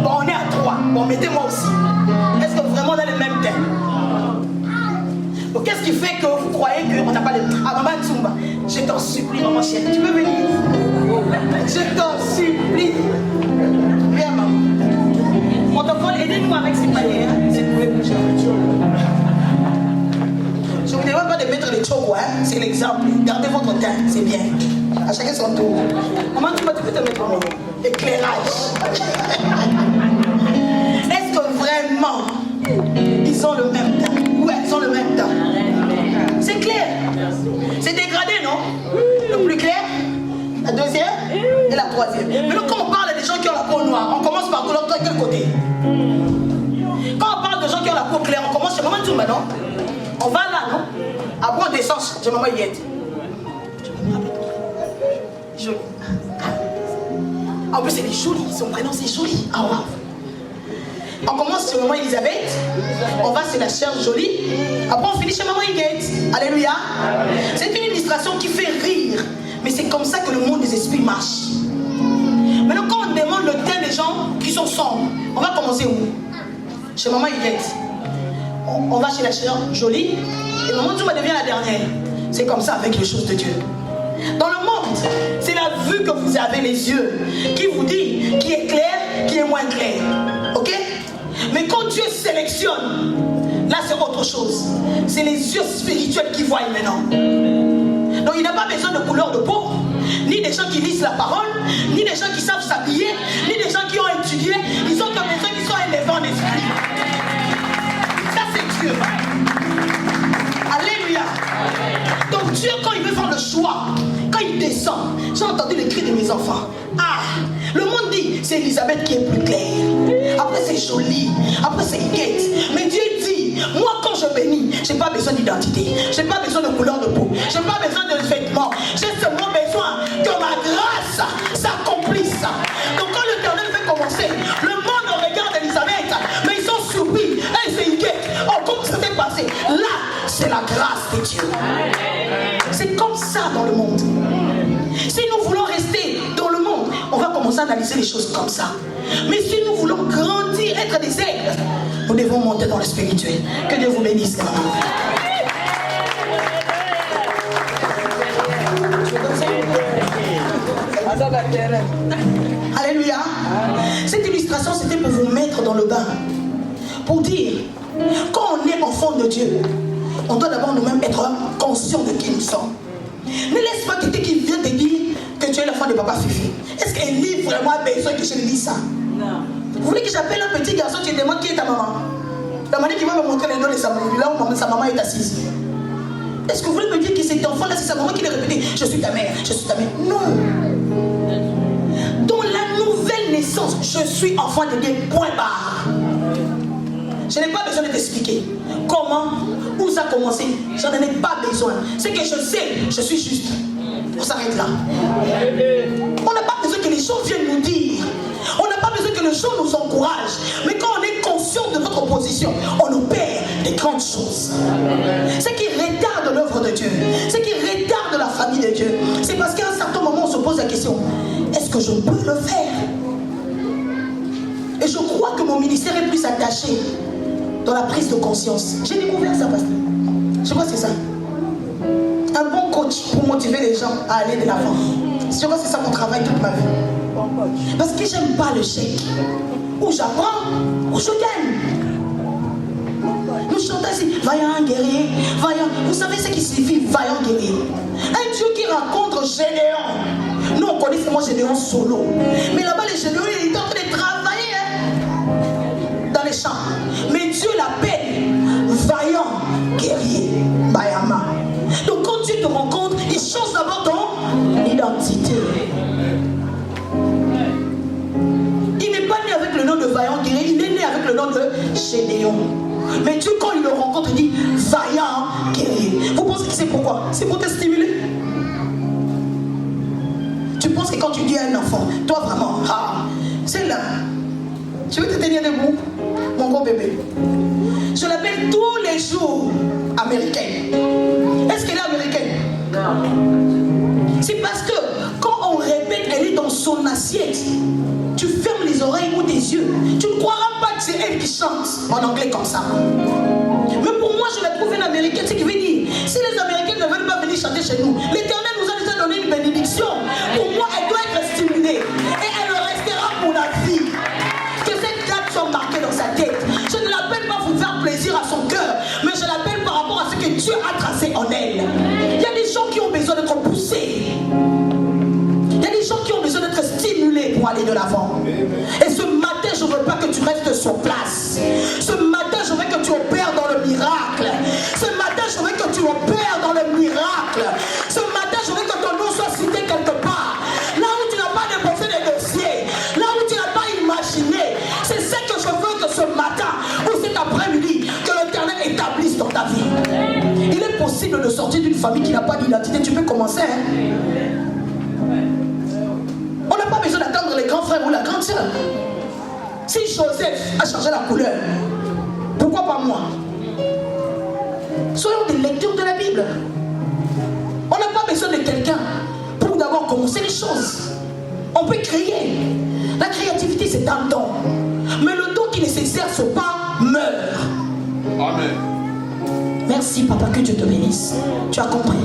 Bon, on est à 3. Bon, mettez-moi aussi. Est-ce que vraiment on a le même teint? Donc, qu'est-ce qui fait que vous croyez qu'on n'a pas le... Ah, maman Tsumba, je t'en supplie, maman chérie, tu peux venir? Je t'en supplie. Viens, maman. Protocole, aidez-nous avec ces paniers, hein, si vous pouvez bouger. Je ne vous demande pas de mettre les chokos, hein, c'est l'exemple. Gardez votre teint, c'est bien. À chacun son tour. Maman Tsumba, tu peux te mettre au éclairage. Est-ce que vraiment ils ont le même teint? Ouais, ils ont le même teint. C'est clair. C'est dégradé, non? Le plus clair, la deuxième et la troisième. Mais donc, quand on parle des gens qui ont la peau noire, on commence par quel côté? Quand on parle de gens qui ont la peau claire, on commence chez Maman Tsumba, non? On va là, non? Après, on descend chez Maman Yette. Joli. En plus, elle est jolie. Son prénom, c'est joli. Ah, waouh. On commence chez Maman Elisabeth, on va chez la chère Jolie, après on finit chez Maman Yette. Alléluia. C'est une illustration qui fait rire, mais c'est comme ça que le monde des esprits marche. Maintenant, quand on demande le teint des gens qui sont sombres, on va commencer où? Chez Maman Yette. On va chez la chère Jolie, et Maman Tsumba devient la dernière. C'est comme ça avec les choses de Dieu. Dans le monde, c'est la vue que vous avez, les yeux, qui vous dit qui est clair, qui est moins clair. Ok? Mais quand Dieu sélectionne, là c'est autre chose. C'est les yeux spirituels qui voient maintenant. Donc il n'a pas besoin de couleur de peau, ni des gens qui lisent la parole, ni des gens qui savent s'habiller, ni des gens qui ont étudié. Ils ont que besoin qui sont élevés d'esprit. Ça c'est Dieu. Alléluia. Donc Dieu, quand il veut faire le choix, quand il descend, j'ai entendu les cris de mes enfants. Ah, le monde dit c'est Elisabeth qui est plus claire. Après c'est Jolie, après c'est Yette. Mais Dieu dit, moi quand je bénis, j'ai pas besoin d'identité, j'ai pas besoin de couleur de peau, j'ai pas besoin de vêtements, j'ai seulement besoin que ma grâce s'accomplisse. Donc quand l'Éternel fait commencer, le monde regarde Elisabeth, mais ils sont surpris. Et c'est Yette. Oh, comment ça s'est passé? Là, c'est la grâce de Dieu. C'est comme ça dans le monde. Si nous voulons rester dans le monde, on va commencer à analyser les choses comme ça. Mais si nous voulons grandir, être des aigles, nous devons monter dans le spirituel. Que Dieu vous bénisse, maman. Alléluia. Cette illustration, c'était pour vous mettre dans le bain. Pour dire, quand on est enfant de Dieu, on doit d'abord nous-mêmes être conscients de qui nous sommes. Ne laisse pas quelqu'un qui vient te dire que tu es l'enfant de papa Fifi. Est-ce qu'un livre vraiment a besoin que je lui dise ça? Non. Vous voulez que j'appelle un petit garçon, tu demandes qui est ta maman? La manière qui va me montrer les noms de sa maman, là où sa maman est assise. Est-ce que vous voulez me dire que cet enfant-là, c'est sa maman qui l'a répété? Je suis ta mère, je suis ta mère. Non. Dans la nouvelle naissance, je suis enfant de Dieu, point barre. Je n'ai pas besoin de t'expliquer comment, où ça a commencé. Je n'en ai pas besoin. Ce que je sais, je suis juste. On s'arrête là. On n'a pas besoin que les gens viennent nous dire. On n'a pas besoin que les gens nous encouragent. Mais quand on est conscient de notre position, on opère des grandes choses. Ce qui retarde retarde l'œuvre de Dieu, ce qui retarde la famille de Dieu, c'est parce qu'à un certain moment, on se pose la question, est-ce que je peux le faire? Et je crois que mon ministère est plus attaché dans la prise de conscience. J'ai découvert ça, pasteur. Je crois que c'est ça. Un bon coach pour motiver les gens à aller de l'avant. Je crois que c'est ça mon travail toute ma vie. Parce que j'aime pas le chèque. Où j'apprends, où je gagne. Nous chantons ici, vaillant guerrier, vaillant. Vous savez ce qui signifie vaillant guerrier? Un Dieu qui rencontre Gédéon. Nous on connaît seulement Gédéon solo. Mais là-bas les Gédéons, ils sont en train de travailler dans les champs. Mais Dieu l'appelle vaillant guerrier. Bayama. Donc quand Dieu te rencontre, il change d'abord ton identité. Il n'est pas né avec le nom de vaillant guerrier, il est né avec le nom de Gédéon. Mais Dieu, quand il le rencontre, il dit vaillant guerrier. Vous pensez que c'est pourquoi? C'est pour te stimuler. Tu penses que quand tu dis à un enfant, toi vraiment, c'est là, tu veux te tenir debout, mon gros bébé. Je l'appelle tous les jours américaine. Est-ce qu'elle est américaine? Non. C'est parce que quand on répète, elle est dans son assiette. Tu fermes les oreilles ou tes yeux. Tu ne croiras pas que c'est elle qui chante en anglais comme ça. Mais pour moi, je la trouve une américaine. Ce qui veut dire, si les Américains ne veulent pas venir chanter chez nous, l'Éternel nous a déjà donné une bénédiction. Pour moi, elle doit être stimulée. Et elle le restera pour la vie. Que cette date soit marquée dans sa tête. Je ne l'appelle pas pour faire plaisir à son cœur, mais je l'appelle par rapport à ce que Dieu a tracé en elle. Il y a des gens qui ont besoin d'être poussés. Il y a des gens qui ont besoin d'être stimulés pour aller de l'avant. Et ce matin, je ne veux pas que tu restes sur place. Ce matin, je veux que tu opères dans le miracle. Ce matin, je veux que tu opères dans le miracle. Ce matin, je veux que ton nom soit cité quelque part. Là où tu n'as pas dépensé des dossiers, là où tu n'as pas imaginé. C'est ce que je veux que ce matin ou cet après-midi, que l'Éternel établisse dans ta vie. Il est possible de sortir d'une famille qui n'a pas d'identité. Tu peux commencer, On n'a pas besoin d'attendre les grands frères ou la grande sœur. Si Joseph a changé la couleur, pourquoi pas moi? Soyons des lecteurs de la Bible. On n'a pas besoin de quelqu'un pour d'abord commencer les choses. On peut créer. La créativité, c'est un don. Mais le don qui ne s'exerce pas meurt. Amen. Merci, papa, que Dieu te bénisse. Tu as compris.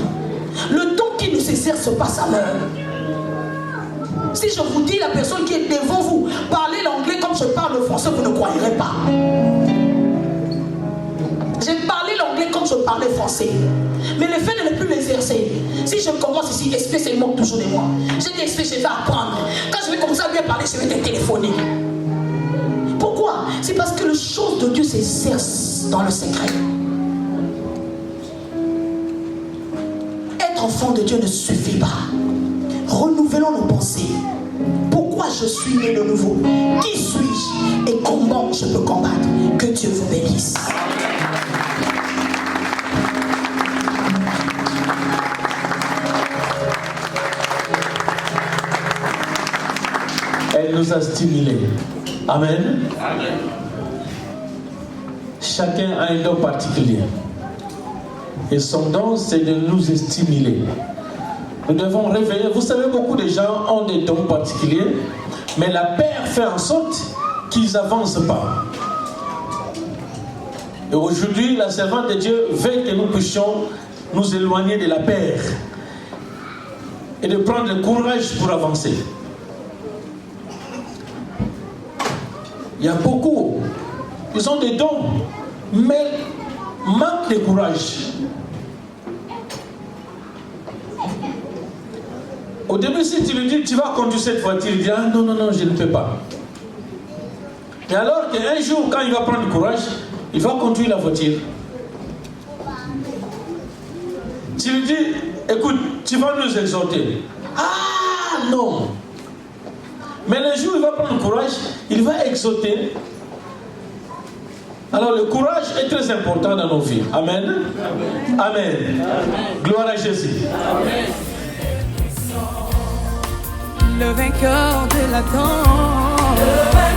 Le don qui ne s'exerce pas, ça meurt. Si je vous dis, la personne qui est devant vous, parlez l'anglais comme je parle le français, vous ne croirez pas. J'ai parlé l'anglais comme je parlais français. Mais le fait de ne plus l'exercer, si je commence ici, esprit se moque toujours de moi. J'ai dit esprit, je vais apprendre. Quand je vais commencer à bien parler, je vais te téléphoner. Pourquoi? C'est parce que les choses de Dieu s'exercent dans le secret. Être enfant de Dieu ne suffit pas. Renouvelons nos pensées. Pourquoi je suis né de nouveau? Qui suis-je? Et comment je peux combattre? Que Dieu vous bénisse. Elle nous a stimulés. Amen. Amen. Chacun a un don particulier. Et son don, c'est de nous stimuler. Nous devons réveiller. Vous savez, beaucoup de gens ont des dons particuliers, mais la peur fait en sorte qu'ils n'avancent pas. Et aujourd'hui, la servante de Dieu veut que nous puissions nous éloigner de la peur et de prendre le courage pour avancer. Il y a beaucoup, ils ont des dons, mais manquent de courage. Au début, si tu lui dis, tu vas conduire cette voiture, il dit, ah non, non, non, je ne peux pas. Et alors qu'un jour, quand il va prendre du courage, il va conduire la voiture. Tu lui dis, écoute, tu vas nous exhorter. Ah non. Mais le jour où il va prendre le courage, il va exhorter. Alors le courage est très important dans nos vies. Amen. Amen. Amen. Amen. Gloire à Jésus. Amen. Le vainqueur de la danse.